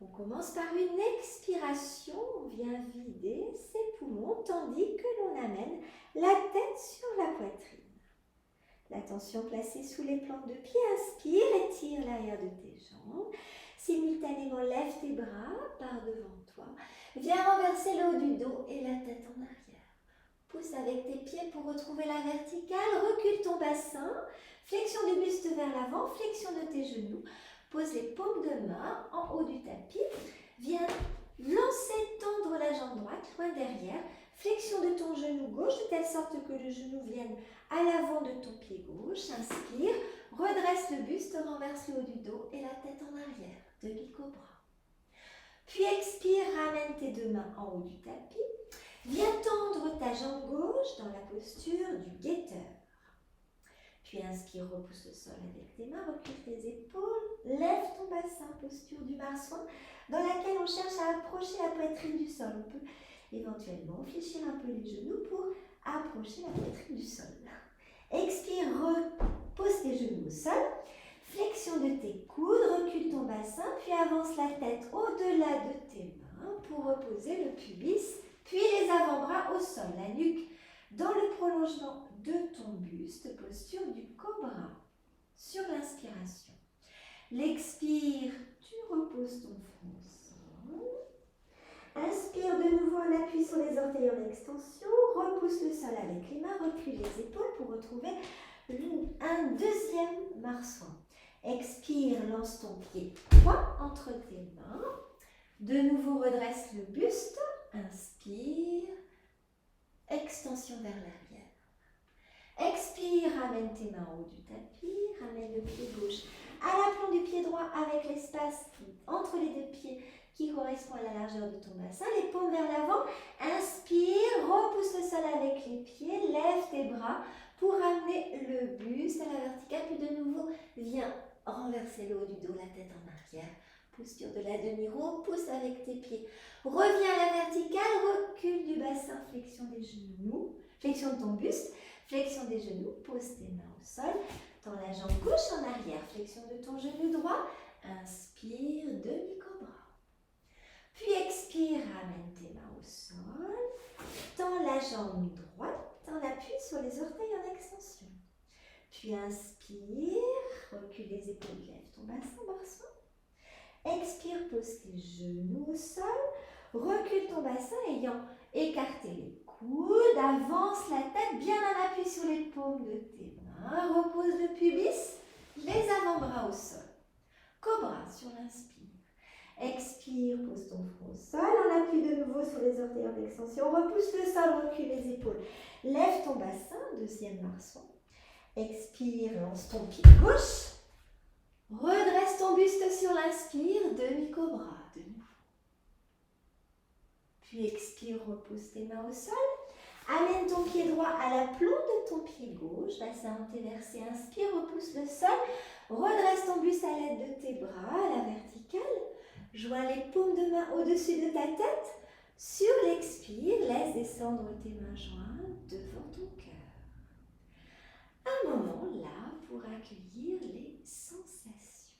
On commence par une expiration, on vient vider ses poumons tandis que l'on amène la tête sur la poitrine. L'attention placée sous les plantes de pied, inspire, étire l'arrière de tes jambes. Simultanément, lève tes bras par devant toi. Viens renverser le haut du dos et la tête en arrière. Pousse avec tes pieds pour retrouver la verticale. Recule ton bassin. Flexion du buste vers l'avant, flexion de tes genoux. Pose les paumes de main en haut du tapis. Viens lancer, tendre la jambe droite, loin derrière. Flexion de ton genou gauche de telle sorte que le genou vienne à l'avant de ton pied gauche. Inspire, redresse le buste, renverse le haut du dos et la tête en arrière. Demi-cobra. Puis expire, ramène tes deux mains en haut du tapis. Viens tendre ta jambe gauche dans la posture du guetteur. Puis inspire, repousse le sol avec tes mains, recule tes épaules, lève ton bassin, posture du marsouin, dans laquelle on cherche à approcher la poitrine du sol. On peut éventuellement fléchir un peu les genoux pour approcher la poitrine du sol. Expire, repose tes genoux au sol, flexion de tes coudes, recule ton bassin, puis avance la tête au-delà de tes mains pour reposer le pubis, puis les avant-bras au sol, la nuque dans le prolongement de ton buste, posture du cobra. Sur l'inspiration. L'expire, tu reposes ton front au sol. Inspire de nouveau en appui sur les orteils en extension. Repousse le sol avec les mains, recule les épaules pour retrouver un deuxième marsouin. Expire, lance ton pied droit entre tes mains. De nouveau, redresse le buste. Inspire. Extension vers l'arrière. Expire, ramène tes mains en haut du tapis, ramène le pied gauche à l'aplomb du pied droit avec l'espace entre les deux pieds qui correspond à la largeur de ton bassin, les paumes vers l'avant. Inspire, repousse le sol avec les pieds, lève tes bras pour ramener le buste à la verticale, puis de nouveau, viens renverser le haut du dos, la tête en arrière. Posture de la demi-roue, pousse avec tes pieds. Reviens à la verticale, recule du bassin, flexion des genoux, flexion de ton buste, flexion des genoux, pose tes mains au sol, tends la jambe gauche en arrière, flexion de ton genou droit, inspire, demi-cobra. Puis expire, ramène tes mains au sol, tends la jambe droite, tends l'appui sur les orteils en extension. Puis inspire, recule les épaules, lève ton bassin, marsouin. Expire, pose tes genoux au sol, recule ton bassin ayant écarté les coudes, avance la tête bien en appui sur les paumes de tes mains, repose le pubis, les avant-bras au sol. Cobra sur l'inspire. Expire, pose ton front au sol, en appui de nouveau sur les orteils en extension, repousse le sol, recule les épaules, lève ton bassin, deuxième marsouin. Expire, lance ton pied gauche. Redresse ton buste sur l'inspire, demi-cobra, de nouveau. Puis expire, repose tes mains au sol. Amène ton pied droit à l'aplomb de ton pied gauche, bassin antéversé, inspire, repousse le sol. Redresse ton buste à l'aide de tes bras à la verticale. Joins les paumes de main au-dessus de ta tête. Sur l'expire, laisse descendre tes mains jointes devant ton cœur. Un moment là pour accueillir les sensations.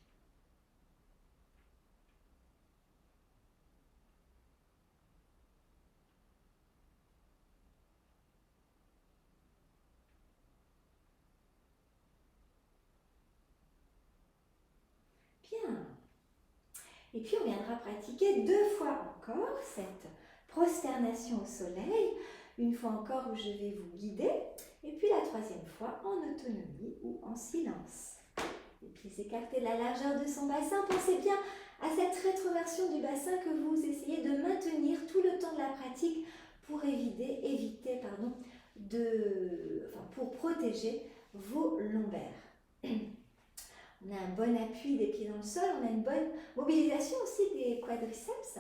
Bien. Et puis on viendra pratiquer 2 fois encore cette prosternation au soleil, une fois encore où je vais vous guider, et puis la 3e fois en autonomie ou en silence. Les pieds écartés de la largeur de son bassin, pensez bien à cette rétroversion du bassin que vous essayez de maintenir tout le temps de la pratique pour pour protéger vos lombaires. On a un bon appui des pieds dans le sol, on a une bonne mobilisation aussi des quadriceps.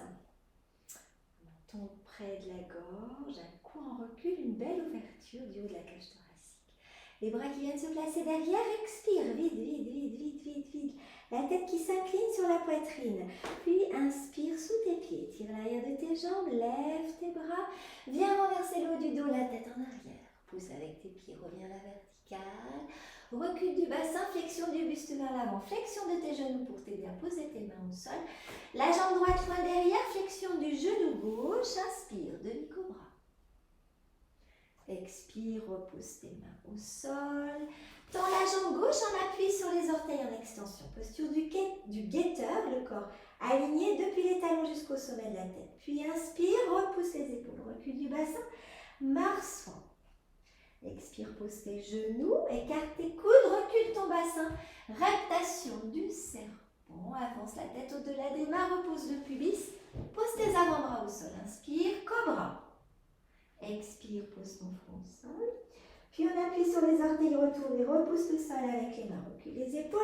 Menton près de la gorge, un cou en recul, une belle ouverture du haut de la cage thoracique. Les bras qui viennent se placer derrière, expire, vide, vide, vide, vide, vide, vide. La tête qui s'incline sur la poitrine. Puis inspire sous tes pieds, tire l'arrière de tes jambes, lève tes bras, viens renverser le haut du dos, la tête en arrière. Pousse avec tes pieds, reviens à la verticale. Recule du bassin, flexion du buste vers l'avant, flexion de tes genoux pour t'aider à poser tes mains au sol. La jambe droite loin derrière, flexion du genou gauche, inspire, demi-cobra. Expire, repose tes mains au sol. Tends la jambe gauche en appui sur les orteils en extension. Posture du guetteur, le corps aligné depuis les talons jusqu'au sommet de la tête. Puis inspire, repousse les épaules, recule du bassin, marsouin. Expire, pose tes genoux, écarte tes coudes, recule ton bassin. Reptation du serpent, avance la tête au-delà des mains, repose le pubis, pose tes avant-bras au sol. Inspire, cobra. Expire, pose ton front au sol. Puis on appuie sur les orteils, retourne et repousse le sol avec les mains. Recule les épaules,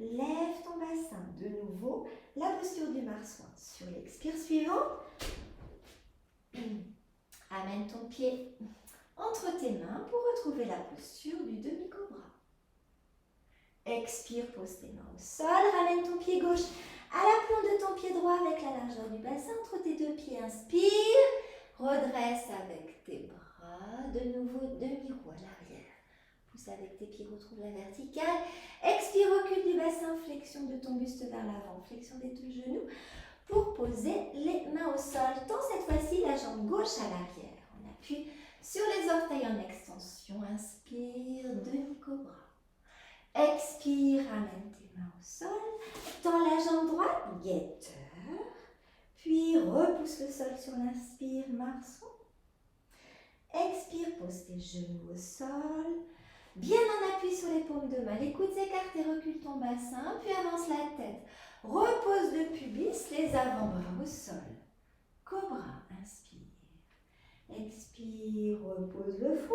lève ton bassin. De nouveau, la posture du marsouin. Sur l'expire suivant, amène ton pied entre tes mains pour retrouver la posture du demi-cobra. Expire, pose tes mains au sol, ramène ton pied gauche à la pointe de ton pied droit avec la largeur du bassin entre tes deux pieds. Inspire, redresse avec tes bras, de nouveau demi-roue à l'arrière. Pousse avec tes pieds, retrouve la verticale. Expire, recule du bassin, flexion de ton buste vers l'avant, flexion des deux genoux pour poser les mains au sol. Tends cette fois-ci la jambe gauche à l'arrière. On appuie sur les orteils en extension. Inspire, demi-cobra. Expire, ramène tes mains au sol. Tends la jambe droite, guetteur. Puis repousse le sol sur l'inspire, marsouin. Expire, pose tes genoux au sol. Bien en appui sur les paumes de main. Les coudes s'écartent et recule ton bassin. Puis avance la tête. Repose le pubis, les avant-bras au sol. Cobra, inspire. Expire, repose le front.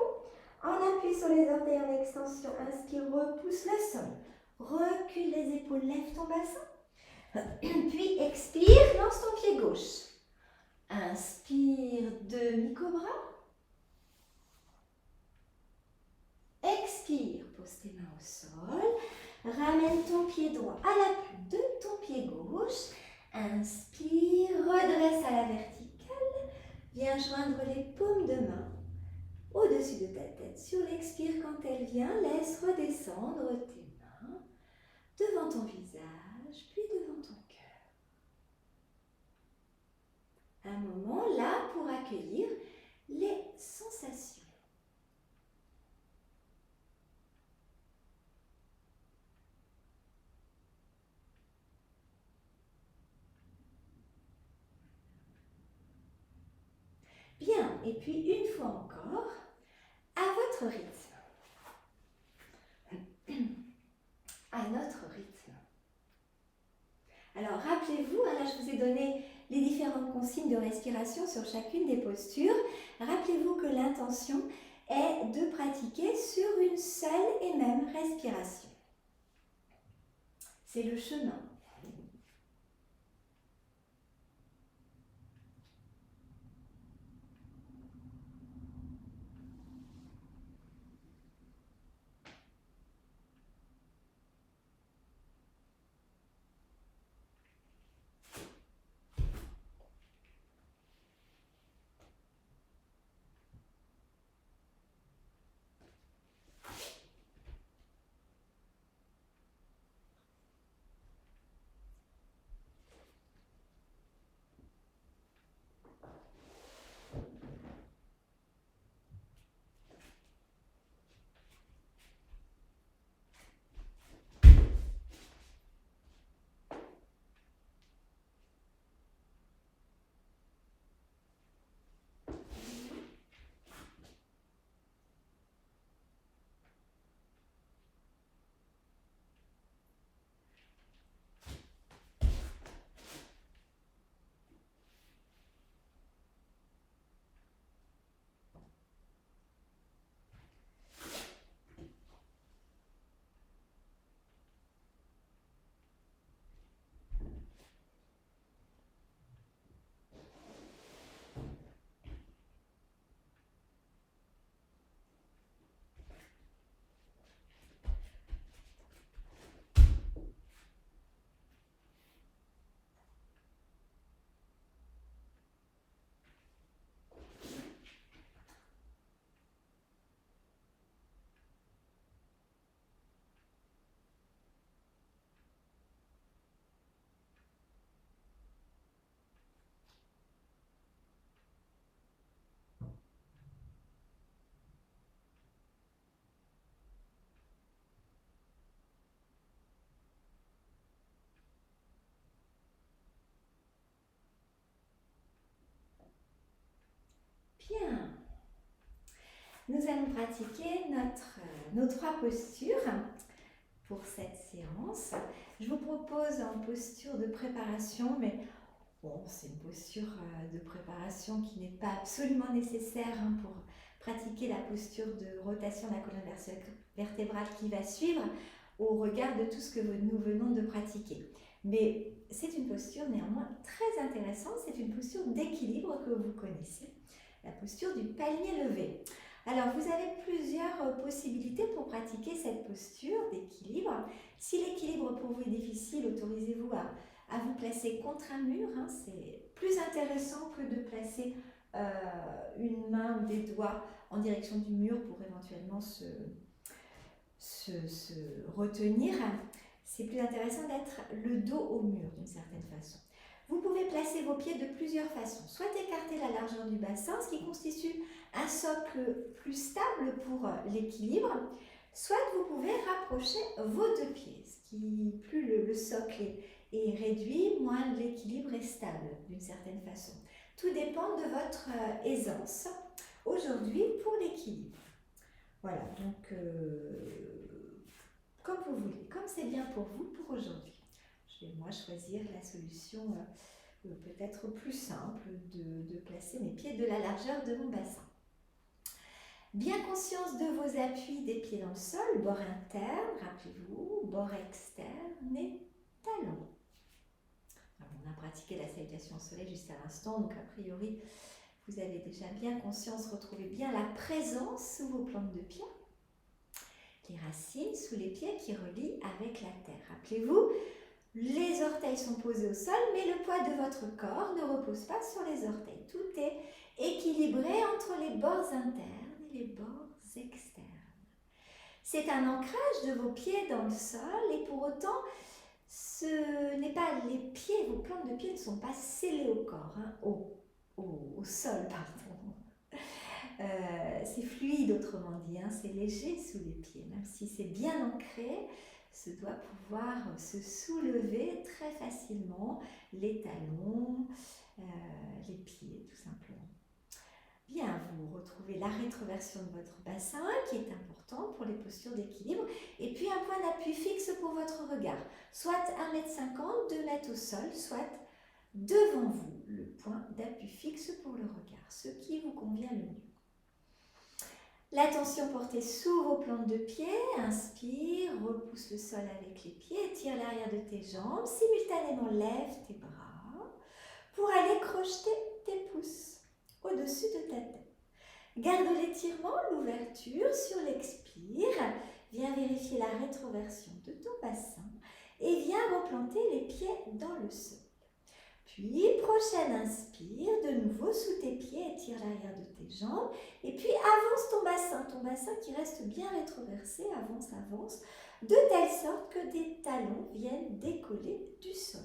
En appui sur les orteils en extension, inspire, repousse le sol. Recule les épaules, lève ton bassin. Puis expire, lance ton pied gauche. Inspire, demi-cobra. Expire, pose tes mains au sol. Ramène ton pied droit à l'appui de ton pied gauche. Inspire, redresse à la verticale. Viens joindre les paumes de main au-dessus de ta tête. Sur l'expire, quand elle vient, laisse redescendre tes mains devant ton visage, puis devant ton cœur. Un moment là pour accueillir les sensations. Bien, et puis une fois encore, à votre rythme. À notre rythme. Alors rappelez-vous, là je vous ai donné les différentes consignes de respiration sur chacune des postures. Rappelez-vous que l'intention est de pratiquer sur une seule et même respiration. C'est le chemin. Bien. Nous allons pratiquer nos 3 postures pour cette séance. Je vous propose en posture de préparation, mais Bon, c'est une posture de préparation qui n'est pas absolument nécessaire pour pratiquer la posture de rotation de la colonne vertébrale qui va suivre au regard de tout ce que nous venons de pratiquer. Mais c'est une posture néanmoins très intéressante, c'est une posture d'équilibre que vous connaissez, la posture du palmier levé. Alors, vous avez plusieurs possibilités pour pratiquer cette posture d'équilibre. Si l'équilibre pour vous est difficile, autorisez-vous à vous placer contre un mur. C'est plus intéressant que de placer une main ou des doigts en direction du mur pour éventuellement se retenir. C'est plus intéressant d'être le dos au mur d'une certaine façon. Vous pouvez placer vos pieds de plusieurs façons. Soit écarter la largeur du bassin, ce qui constitue un socle plus stable pour l'équilibre. Soit vous pouvez rapprocher vos deux pieds, ce qui, plus le socle est réduit, moins l'équilibre est stable d'une certaine façon. Tout dépend de votre aisance aujourd'hui pour l'équilibre. Voilà, donc comme vous voulez, comme c'est bien pour vous pour aujourd'hui. Je vais moi choisir la solution peut-être plus simple de placer mes pieds de la largeur de mon bassin. Bien conscience de vos appuis des pieds dans le sol, bord interne, rappelez-vous, bord externe et talon. Alors, on a pratiqué la salutation au soleil juste à l'instant, donc a priori, vous avez déjà bien conscience, retrouvez bien la présence sous vos plantes de pied. Les racines sous les pieds qui relient avec la terre. Rappelez-vous, les orteils sont posés au sol, mais le poids de votre corps ne repose pas sur les orteils. Tout est équilibré entre les bords internes et les bords externes. C'est un ancrage de vos pieds dans le sol et pour autant, ce n'est pas les pieds, vos plantes de pieds ne sont pas scellées au corps, au sol, pardon. C'est fluide autrement dit, c'est léger sous les pieds, même si c'est bien ancré, ce doit pouvoir se soulever très facilement, les talons, les pieds tout simplement. Bien, vous retrouvez la rétroversion de votre bassin qui est important pour les postures d'équilibre et puis un point d'appui fixe pour votre regard, soit 1,50 m, 2 m au sol, soit devant vous, le point d'appui fixe pour le regard, ce qui vous convient le mieux. L'attention portée sous vos plantes de pied, inspire, repousse le sol avec les pieds, étire l'arrière de tes jambes, simultanément lève tes bras pour aller crocheter tes pouces au-dessus de ta tête. Garde l'étirement, l'ouverture sur l'expire, viens vérifier la rétroversion de ton bassin et viens replanter les pieds dans le sol. Puis, prochaine inspire, de nouveau sous tes pieds, étire l'arrière de tes jambes. Et puis, avance ton bassin qui reste bien rétroversé, avance, de telle sorte que des talons viennent décoller du sol.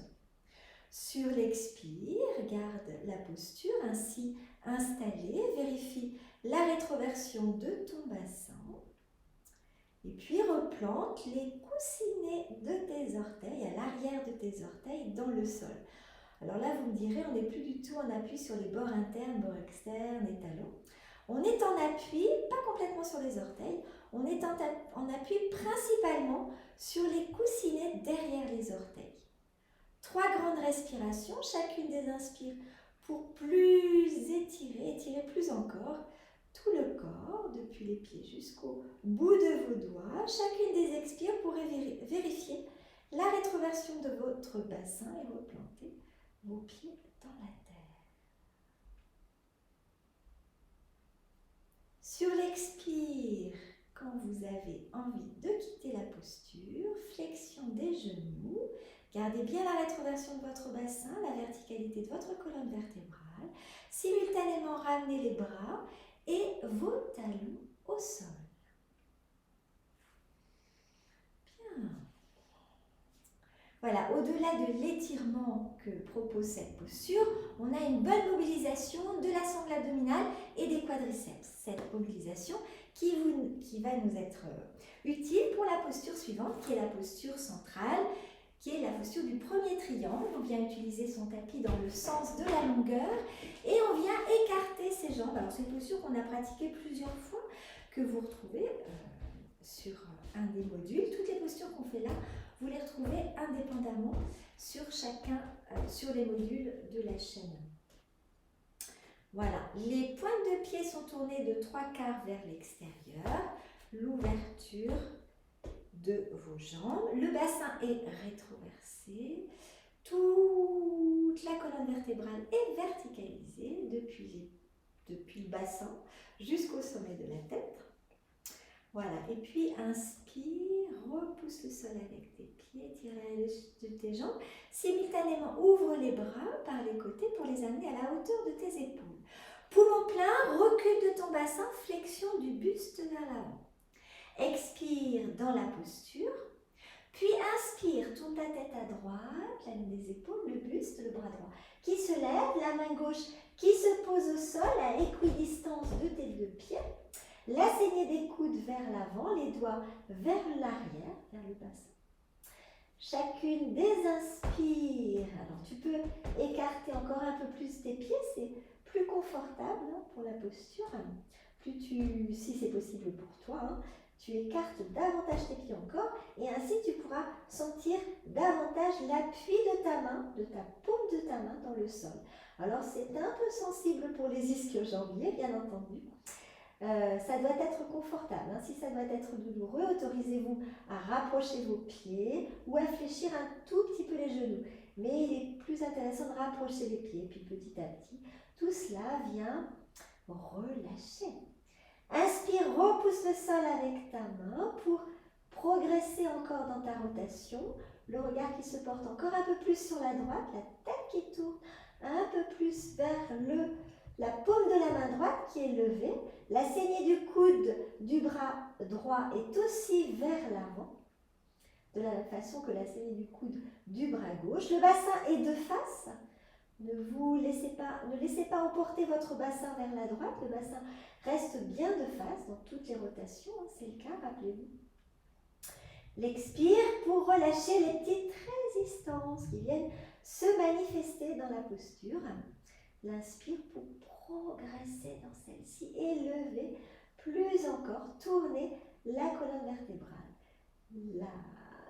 Sur l'expire, garde la posture ainsi installée, vérifie la rétroversion de ton bassin. Et puis, replante les coussinets de tes orteils, à l'arrière de tes orteils, dans le sol. Alors là, vous me direz, on n'est plus du tout en appui sur les bords internes, bords externes et talons. On est en appui, pas complètement sur les orteils, on est en appui principalement sur les coussinets derrière les orteils. 3 grandes respirations, chacune des inspires pour plus étirer plus encore tout le corps, depuis les pieds jusqu'au bout de vos doigts. Chacune des expires pour vérifier la rétroversion de votre bassin et replanter vos pieds dans la terre. Sur l'expire, quand vous avez envie de quitter la posture, flexion des genoux, gardez bien la rétroversion de votre bassin, la verticalité de votre colonne vertébrale, simultanément ramenez les bras et vos talons au sol. Bien. Voilà, au-delà de l'étirement que propose cette posture, on a une bonne mobilisation de la sangle abdominale et des quadriceps. Cette mobilisation qui va nous être utile pour la posture suivante, qui est la posture centrale, qui est la posture du premier triangle. On vient utiliser son tapis dans le sens de la longueur et on vient écarter ses jambes. Alors c'est une posture qu'on a pratiquée plusieurs fois, que vous retrouvez sur un des modules. Toutes les postures qu'on fait là, vous les retrouvez indépendamment sur chacun, sur les modules de la chaîne. Voilà, les pointes de pied sont tournées de 3/4 vers l'extérieur, l'ouverture de vos jambes, le bassin est rétroversé, toute la colonne vertébrale est verticalisée depuis le bassin jusqu'au sommet de la tête. Voilà, et puis inspire, repousse le sol avec tes pieds, tire de tes jambes. Simultanément, ouvre les bras par les côtés pour les amener à la hauteur de tes épaules. Poumon plein, recule de ton bassin, flexion du buste vers l'avant. Expire dans la posture, puis inspire, tourne ta tête à droite, la ligne des épaules, le buste, le bras droit qui se lève, la main gauche qui se pose au sol à équidistance de tes deux pieds. La saignée des coudes vers l'avant, les doigts vers l'arrière, vers le bassin. Chacune des inspires. Alors tu peux écarter encore un peu plus tes pieds, c'est plus confortable pour la posture. Si c'est possible pour toi, tu écartes davantage tes pieds encore et ainsi tu pourras sentir davantage l'appui de ta main, de ta paume de ta main dans le sol. Alors c'est un peu sensible pour les ischio-jambiers, bien entendu. Ça doit être confortable. Si ça doit être douloureux, autorisez-vous à rapprocher vos pieds ou à fléchir un tout petit peu les genoux. Mais il est plus intéressant de rapprocher les pieds. Puis petit à petit, tout cela vient relâcher. Inspire, repousse le sol avec ta main pour progresser encore dans ta rotation. Le regard qui se porte encore un peu plus sur la droite, la tête qui tourne un peu plus vers la paume de la main droite qui est levée. La saignée du coude du bras droit est aussi vers l'avant, de la même façon que la saignée du coude du bras gauche. Le bassin est de face. Ne laissez pas emporter votre bassin vers la droite. Le bassin reste bien de face dans toutes les rotations. C'est le cas, rappelez-vous. L'expire pour relâcher les petites résistances qui viennent se manifester dans la posture. L'inspire pour progresser dans celle-ci, élever plus encore, tourner la colonne vertébrale.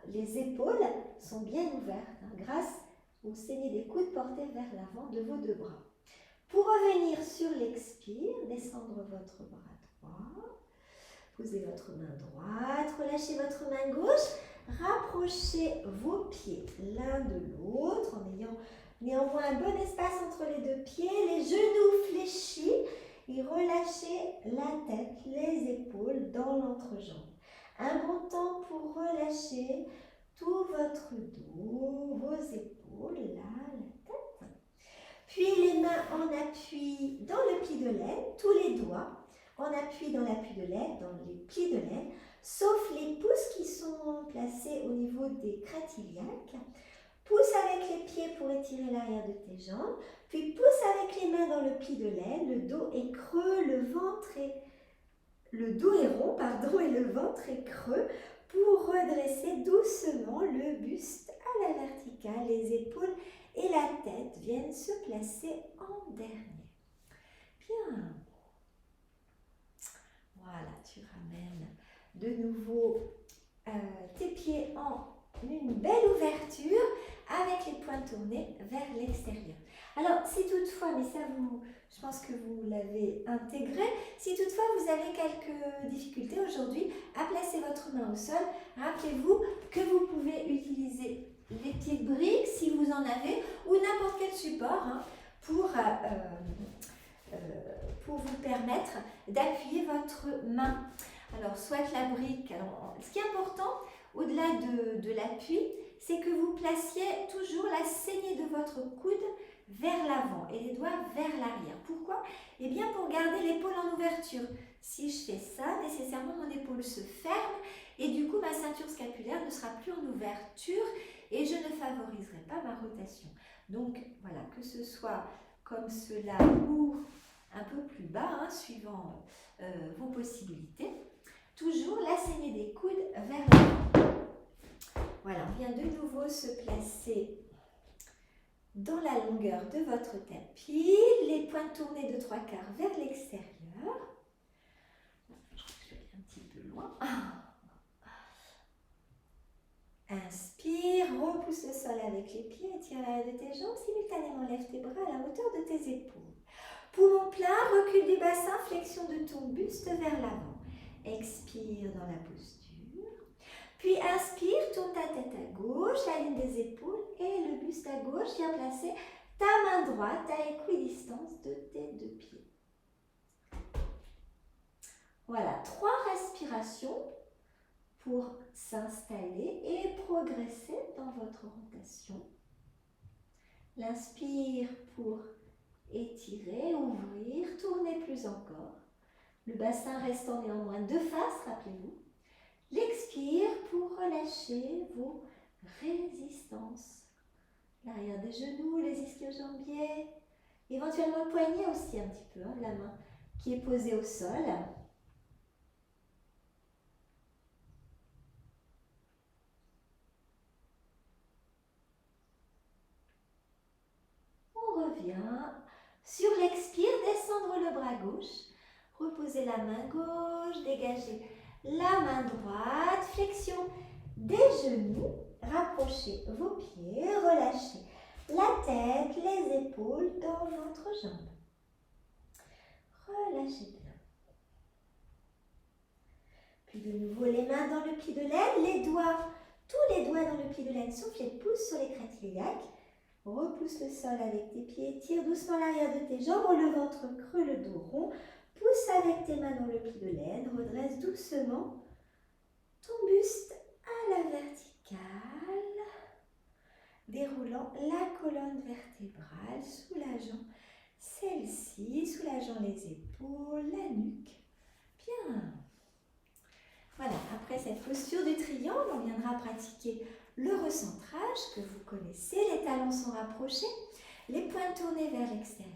Les épaules sont bien ouvertes grâce aux saignées des coudes portés vers l'avant de vos deux bras. Pour revenir sur l'expire, descendre votre bras droit, posez votre main droite, relâchez votre main gauche, rapprochez vos pieds l'un de l'autre en ayant néanmoins un bon espace entre les deux pieds, les genoux fléchis et relâchez la tête, les épaules dans l'entrejambe. Un bon temps pour relâcher tout votre dos, vos épaules, là, la tête. Puis les mains en appui dans le pli de l'aine, tous les doigts en appui dans l'appui de l'aine, dans les plis de l'aine, sauf les pouces qui sont placés au niveau des crêtes iliaques. Pousse avec les pieds pour étirer l'arrière de tes jambes, puis pousse avec les mains dans le pli de l'aine, le dos est creux, le dos est rond, et le ventre est creux pour redresser doucement le buste à la verticale. Les épaules et la tête viennent se placer en dernier. Bien. Voilà, tu ramènes de nouveau tes pieds en une belle ouverture avec les poings tournés vers l'extérieur. Alors, si toutefois, mais ça je pense que vous l'avez intégré, si toutefois vous avez quelques difficultés aujourd'hui à placer votre main au sol, rappelez-vous que vous pouvez utiliser les petites briques si vous en avez ou n'importe quel support pour vous permettre d'appuyer votre main. Alors, soit la brique, ce qui est important, au-delà de l'appui, c'est que vous placiez toujours la saignée de votre coude vers l'avant et les doigts vers l'arrière. Pourquoi? Eh bien, pour garder l'épaule en ouverture. Si je fais ça, nécessairement mon épaule se ferme et du coup, ma ceinture scapulaire ne sera plus en ouverture et je ne favoriserai pas ma rotation. Donc, voilà, que ce soit comme cela ou un peu plus bas, suivant vos possibilités. Toujours la saignée des coudes vers l'avant. Voilà, on vient de nouveau se placer dans la longueur de votre tapis, les poings tournés de 3/4 vers l'extérieur. Je crois que je vais aller un petit peu loin. Inspire. Inspire, repousse le sol avec les pieds, étire l'arrière de tes jambes, simultanément lève tes bras à la hauteur de tes épaules. Poumon plein, recul du bassin, flexion de ton buste vers l'avant. Expire dans la posture. Puis inspire, tourne ta tête à gauche, la ligne des épaules et le buste à gauche. Viens placer ta main droite à équidistance de tes deux pieds. Voilà, 3 respirations pour s'installer et progresser dans votre rotation. L'inspire pour étirer, ouvrir, tourner plus encore. Le bassin restant néanmoins de face, rappelez-vous. L'expire pour relâcher vos résistances. L'arrière des genoux, les ischio-jambiers, éventuellement le poignet aussi un petit peu, la main qui est posée au sol. On revient. Sur l'expire, descendre le bras gauche. Reposez la main gauche, dégagez la main droite, flexion des genoux, rapprochez vos pieds, relâchez la tête, les épaules dans votre jambe. Relâchez bien. Puis de nouveau les mains dans le pli de laine, les doigts, tous les doigts dans le pli de laine, souffle et pousse sur les crêtes iliaques. Repousse le sol avec tes pieds, tire doucement l'arrière de tes jambes, le ventre creux, le dos rond. Pousse avec tes mains dans le pli de laine, redresse doucement ton buste à la verticale, déroulant la colonne vertébrale, soulageant celle-ci, soulageant les épaules, la nuque. Bien. Voilà, après cette posture du triangle, on viendra pratiquer le recentrage que vous connaissez. Les talons sont rapprochés, les poings tournés vers l'extérieur.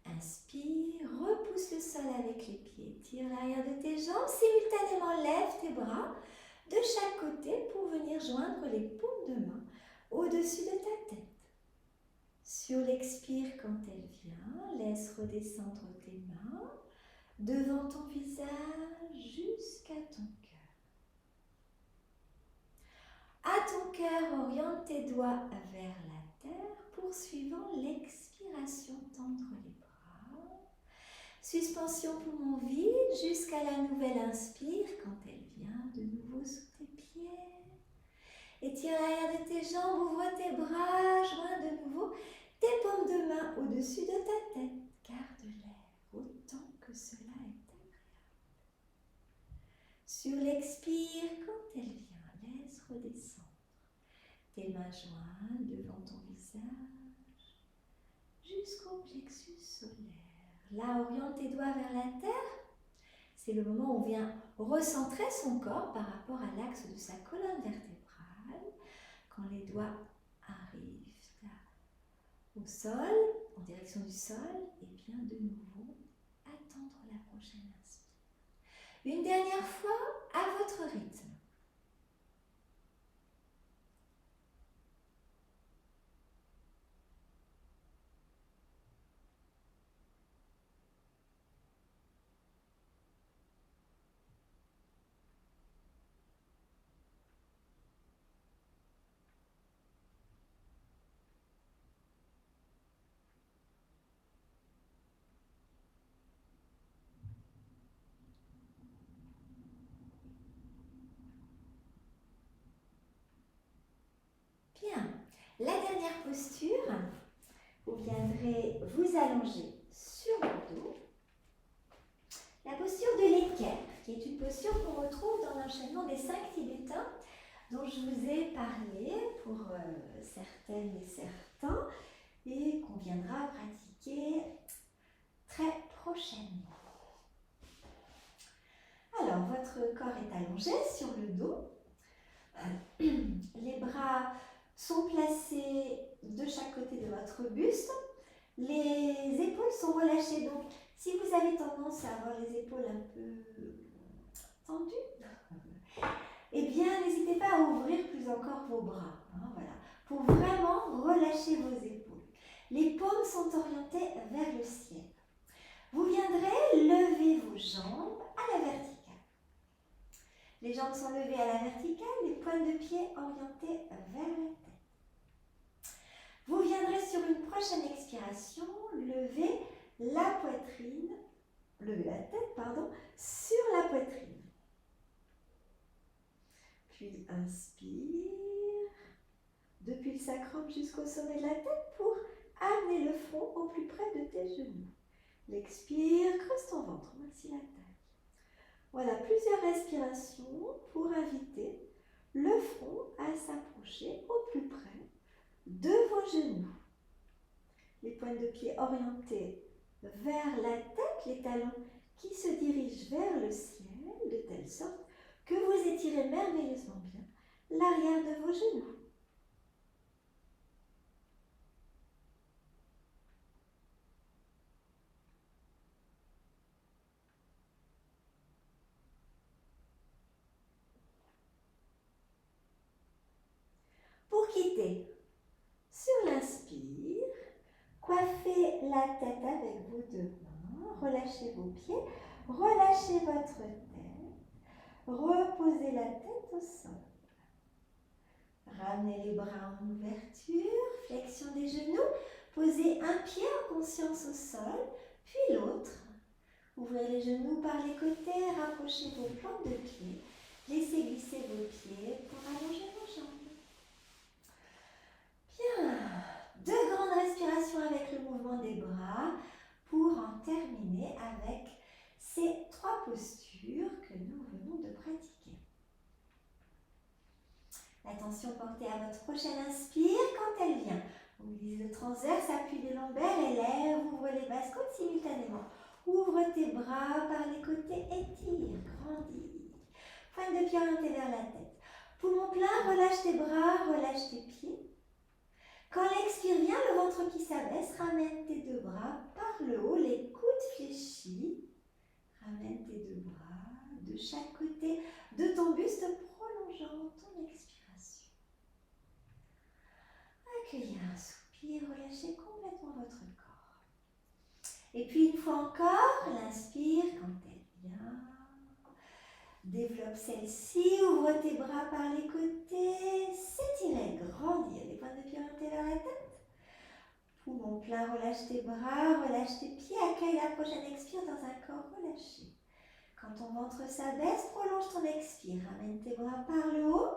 Inspire, repousse le sol avec les pieds, tire l'arrière de tes jambes, simultanément lève tes bras de chaque côté pour venir joindre les paumes de main au-dessus de ta tête. Sur l'expire, quand elle vient, laisse redescendre tes mains devant ton visage jusqu'à ton cœur. À ton cœur, oriente tes doigts vers la terre, poursuivant l'expiration, tendre les bras. Suspension poumon vide jusqu'à la nouvelle inspire quand elle vient de nouveau sous tes pieds. Étire l'arrière de tes jambes, ouvre tes bras, joins de nouveau tes paumes de main au-dessus de ta tête. Garde l'air autant que cela est agréable. Sur l'expire, quand elle vient, laisse redescendre tes mains jointes devant ton visage jusqu'au plexus solaire. Là, oriente tes doigts vers la terre. C'est le moment où on vient recentrer son corps par rapport à l'axe de sa colonne vertébrale. Quand les doigts arrivent au sol, en direction du sol, et bien de nouveau, attendre la prochaine inspire. Une dernière fois, à votre rythme. Bien, la dernière posture, vous viendrez vous allonger sur le dos. La posture de l'équerre, qui est une posture qu'on retrouve dans l'enchaînement des 5 tibétains dont je vous ai parlé pour certaines et certains et qu'on viendra pratiquer très prochainement. Alors, votre corps est allongé sur le dos. Les bras sont placés de chaque côté de votre buste. Les épaules sont relâchées. Donc, si vous avez tendance à avoir les épaules un peu tendues, eh bien, n'hésitez pas à ouvrir plus encore vos bras. Voilà, pour vraiment relâcher vos épaules. Les paumes sont orientées vers le ciel. Vous viendrez lever vos jambes à la verticale. Les jambes sont levées à la verticale, les pointes de pied orientées vers la tête. Vous viendrez sur une prochaine expiration lever la tête, sur la poitrine. Puis inspire depuis le sacrum jusqu'au sommet de la tête pour amener le front au plus près de tes genoux. L'expire, creuse ton ventre, maxille la taille. Voilà, plusieurs respirations pour inviter le front à s'approcher au plus près de vos genoux. Les pointes de pied orientées vers la tête, les talons qui se dirigent vers le ciel, de telle sorte que vous étirez merveilleusement bien l'arrière de vos genoux. Pour quitter, sur l'inspire, coiffez la tête avec vos deux mains, relâchez vos pieds, relâchez votre tête, reposez la tête au sol. Ramenez les bras en ouverture, flexion des genoux, posez un pied en conscience au sol, puis l'autre. Ouvrez les genoux par les côtés, rapprochez vos plantes de pied, laissez glisser vos pieds pour allonger vos jambes. Bien, 2 grandes respirations avec le mouvement des bras pour en terminer avec ces 3 postures que nous venons de pratiquer. L'attention portée à votre prochaine inspire quand elle vient. On glisse le transverse, appuie les lombaires, élève, ouvre les basses côtes simultanément. Ouvre tes bras par les côtés, étire, grandis. Pointe de pied orientée vers la tête. Poumon plein, relâche tes bras, relâche tes pieds. Quand l'expire vient, le ventre qui s'abaisse, ramène tes 2 bras par le haut, les coudes fléchis. Ramène tes 2 bras de chaque côté de ton buste, prolongeant ton expiration. Accueillez un soupir, relâchez complètement votre corps. Et puis une fois encore, l'inspire quand elle vient. Développe celle-ci, ouvre tes bras par les côtés, s'étirer, grandir, les pointes de pied orientées vers la tête. Poumon plein, relâche tes bras, relâche tes pieds, accueille la prochaine expire dans un corps relâché. Quand ton ventre s'abaisse, prolonge ton expire, ramène tes bras par le haut.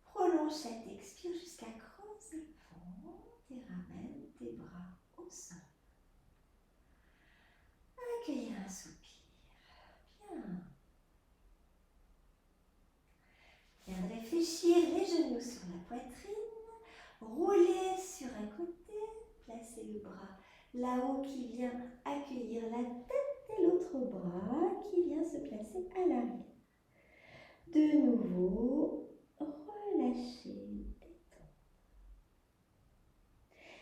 Prolonge cette expire jusqu'à creuser le ventre et ramène tes bras au sol. Accueillez un soupir. Bien. Bien de réfléchir, les genoux sur la poitrine, roulez sur un côté, placez le bras là-haut qui vient accueillir la tête et l'autre bras qui vient se placer à l'arrière. De nouveau, relâchez, détendez.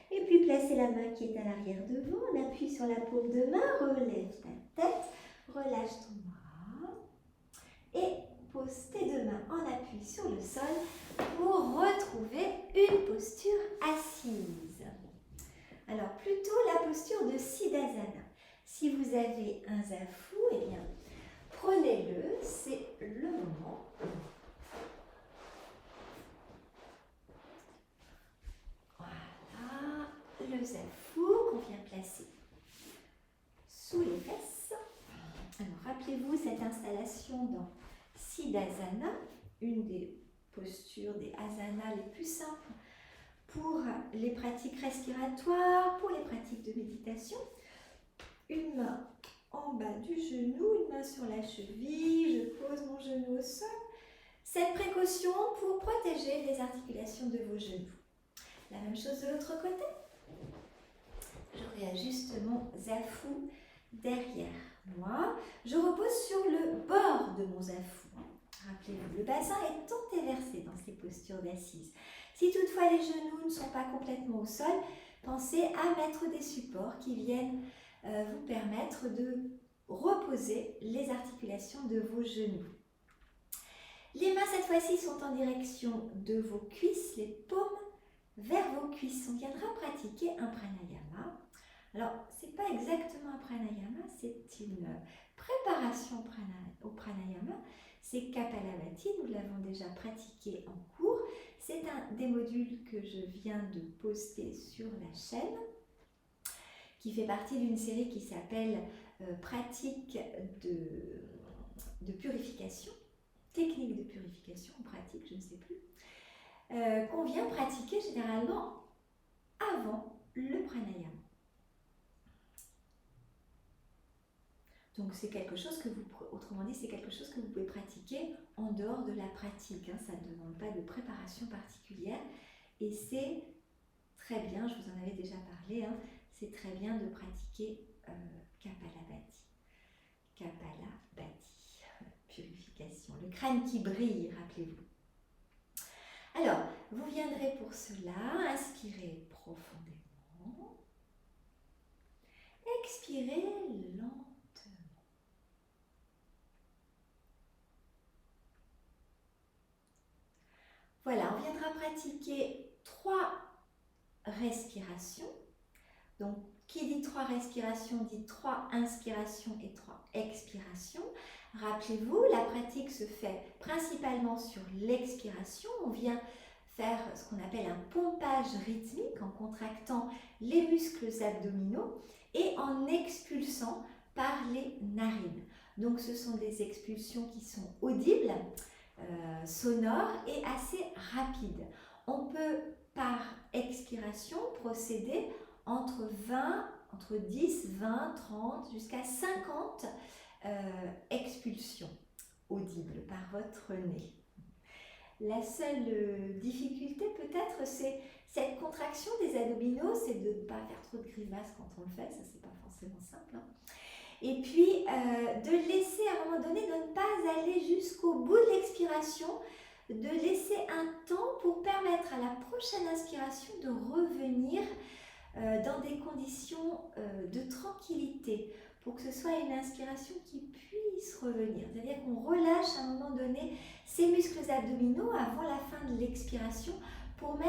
Et puis placez la main qui est à l'arrière devant, on appuie sur la paume de main, relève ta tête, relâche ton bras et pose tes 2 mains en appui sur le sol pour retrouver une posture assise. Alors plutôt la posture de Siddhasana. Si vous avez un zafu, eh bien prenez-le, c'est le moment. Voilà, le zafu qu'on vient placer sous les fesses. Alors rappelez-vous cette installation dans Siddhasana, une des postures des asanas les plus simples pour les pratiques respiratoires, pour les pratiques de méditation. Une main en bas du genou, une main sur la cheville, je pose mon genou au sol. Cette précaution pour protéger les articulations de vos genoux. La même chose de l'autre côté. Je réajuste mon zafu derrière moi. Je repose sur le bord de mon zafu. Rappelez-vous, le bassin est antéversé dans ces postures d'assise. Si toutefois les genoux ne sont pas complètement au sol, pensez à mettre des supports qui viennent vous permettre de reposer les articulations de vos genoux. Les mains cette fois-ci sont en direction de vos cuisses, les paumes vers vos cuisses. On viendra pratiquer un pranayama, Alors, c'est pas exactement un pranayama, c'est une préparation au pranayama. C'est Kapalabhati, nous l'avons déjà pratiqué en cours. C'est un des modules que je viens de poster sur la chaîne, qui fait partie d'une série qui s'appelle Pratique de purification, technique de purification ou pratique, je ne sais plus, qu'on vient pratiquer généralement avant le pranayama. Donc c'est quelque chose que autrement dit, c'est quelque chose que vous pouvez pratiquer en dehors de la pratique. Ça ne demande pas de préparation particulière et c'est très bien, je vous en avais déjà parlé, c'est très bien de pratiquer Kapalabhati. Kapalabhati, purification, le crâne qui brille, rappelez-vous. Alors, vous viendrez pour cela, inspirez profondément, expirez lentement. Voilà, on viendra pratiquer 3 respirations. Donc, qui dit 3 respirations dit 3 inspirations et 3 expirations. Rappelez-vous, la pratique se fait principalement sur l'expiration. On vient faire ce qu'on appelle un pompage rythmique en contractant les muscles abdominaux et en expulsant par les narines. Donc, ce sont des expulsions qui sont audibles, sonores et assez rapides. On peut, par expiration, procéder entre 10, 20, 30 jusqu'à 50 expulsions audibles par votre nez. La seule difficulté peut-être, c'est cette contraction des abdominaux, c'est de ne pas faire trop de grimaces quand on le fait, ça c'est pas forcément simple. Et puis de laisser à un moment donné, de ne pas aller jusqu'au bout de l'expiration, de laisser un temps pour permettre à la prochaine inspiration de revenir dans des conditions de tranquillité, pour que ce soit une inspiration qui puisse revenir. C'est-à-dire qu'on relâche à un moment donné ces muscles abdominaux avant la fin de l'expiration pour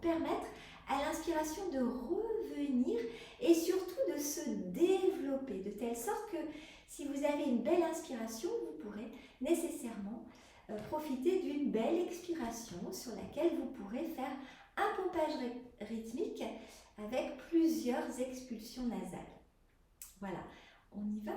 permettre à l'inspiration de revenir et surtout de se développer, de telle sorte que si vous avez une belle inspiration, vous pourrez nécessairement profiter d'une belle expiration sur laquelle vous pourrez faire un pompage rythmique avec plusieurs expulsions nasales. Voilà, on y va ?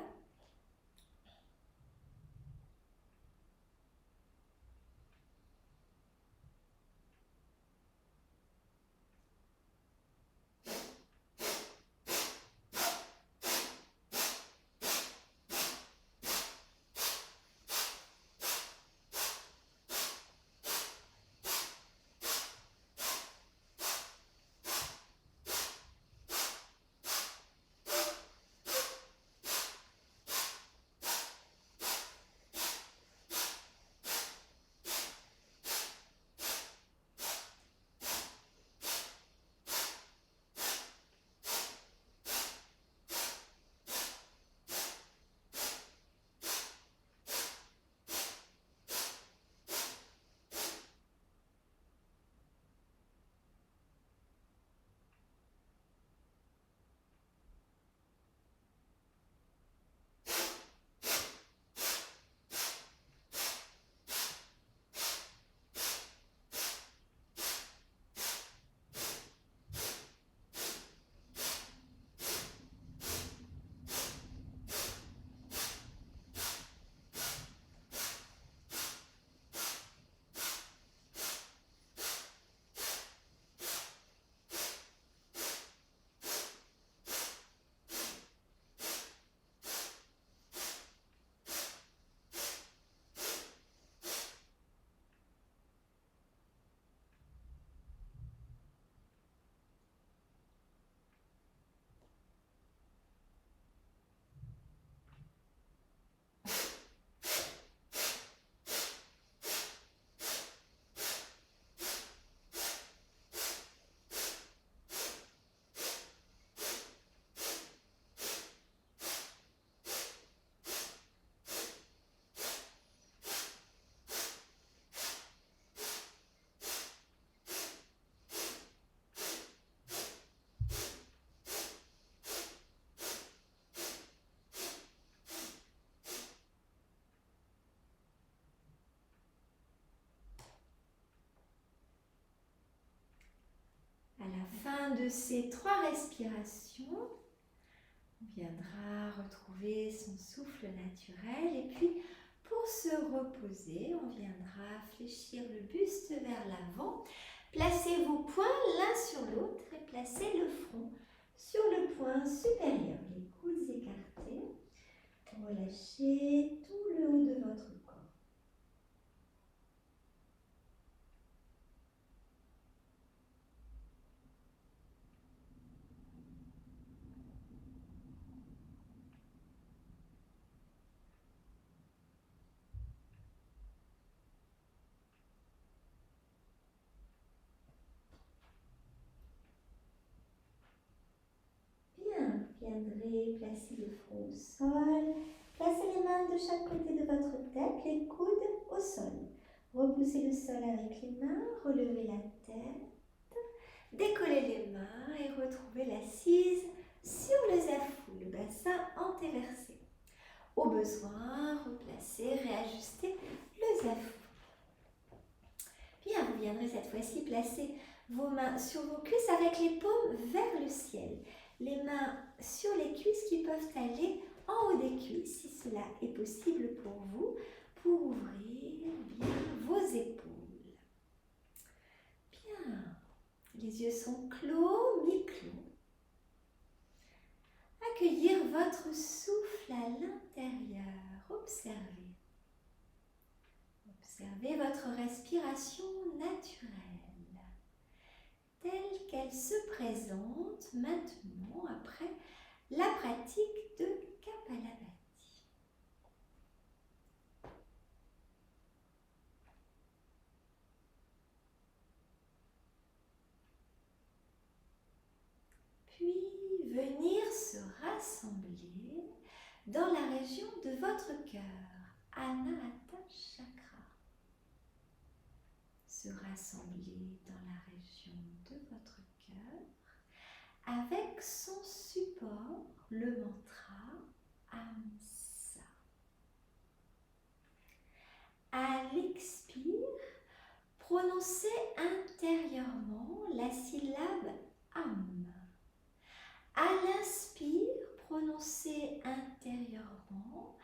la fin de ces 3 respirations, on viendra retrouver son souffle naturel et puis pour se reposer, on viendra fléchir le buste vers l'avant. Placez vos poings l'un sur l'autre et placez le front sur le point supérieur. Les coudes écartés. Relâchez tout le haut de votre corps. Bien, viendrez placer le front au sol. Placez les mains de chaque côté de votre tête, les coudes au sol. Repoussez le sol avec les mains, relevez la tête, décollez les mains et retrouvez l'assise sur le zafou, le bassin antéversé. Au besoin, replacez, réajustez le zafou. Bien, vous viendrez cette fois-ci placer vos mains sur vos cuisses avec les paumes vers le ciel. Les mains sur les cuisses qui peuvent aller en haut des cuisses, si cela est possible pour vous, pour ouvrir bien vos épaules. Bien, les yeux sont clos, mi-clos. Accueillir votre souffle à l'intérieur. Observez. Observez votre respiration naturelle, telle qu'elle se présente maintenant après la pratique de Kapalabhati. Puis venir se rassembler dans la région de votre cœur, Anahata Chakra. Se rassembler dans la région de votre cœur avec son support, le mantra Amsa. À l'expire, prononcez intérieurement la syllabe Am. À l'inspire, prononcez intérieurement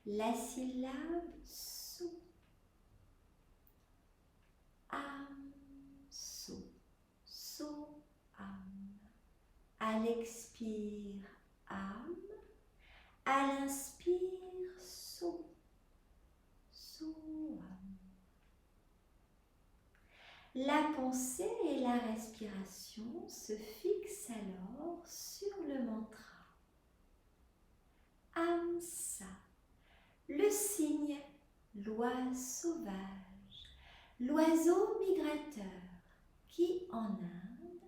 la syllabe Su. Am, Su, Su, Am. À l'expire, Am. À l'inspire, Su, Su, Am. La pensée et la respiration se fixent alors sur le mantra Amsa, le cygne, l'oie sauvage, l'oiseau migrateur qui en Inde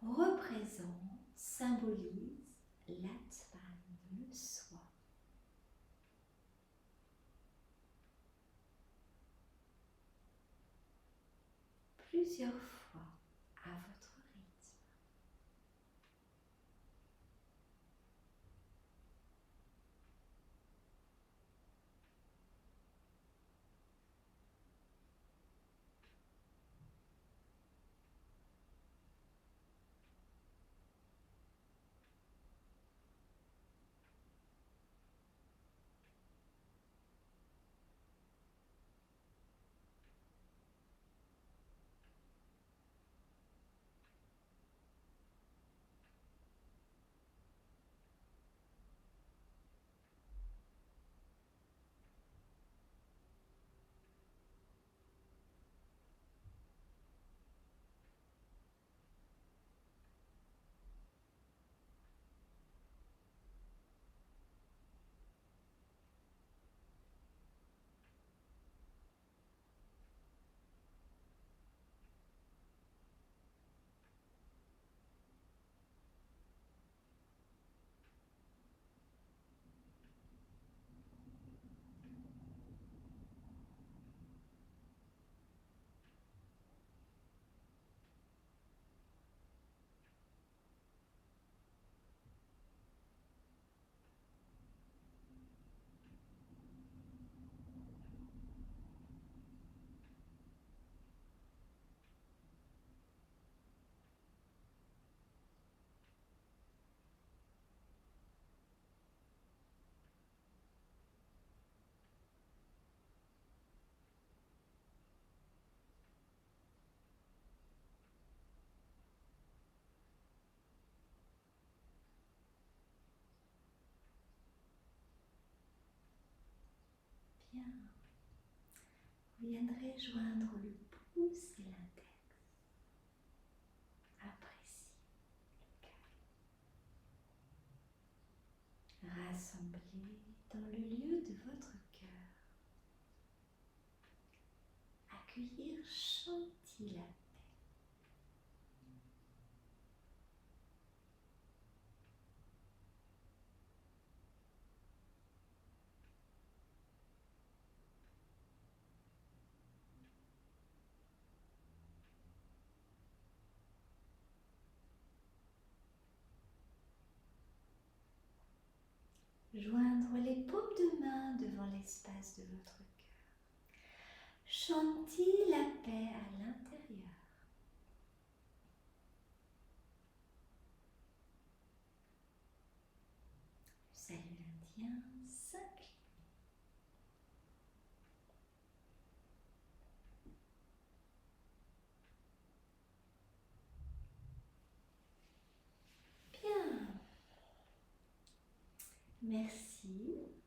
représente, symbolise l'Atman, le soi. Plusieurs fois à votre rythme. Bien. Vous viendrez joindre le pouce et l'index. Appréciez le calme. Rassemblez dans le lieu de votre cœur. Accueillir chantilly la paix. Joindre les paumes de main devant l'espace de votre cœur. Chantilly la paix à l'intérieur. Le salut indien s'incline. Bien. Merci.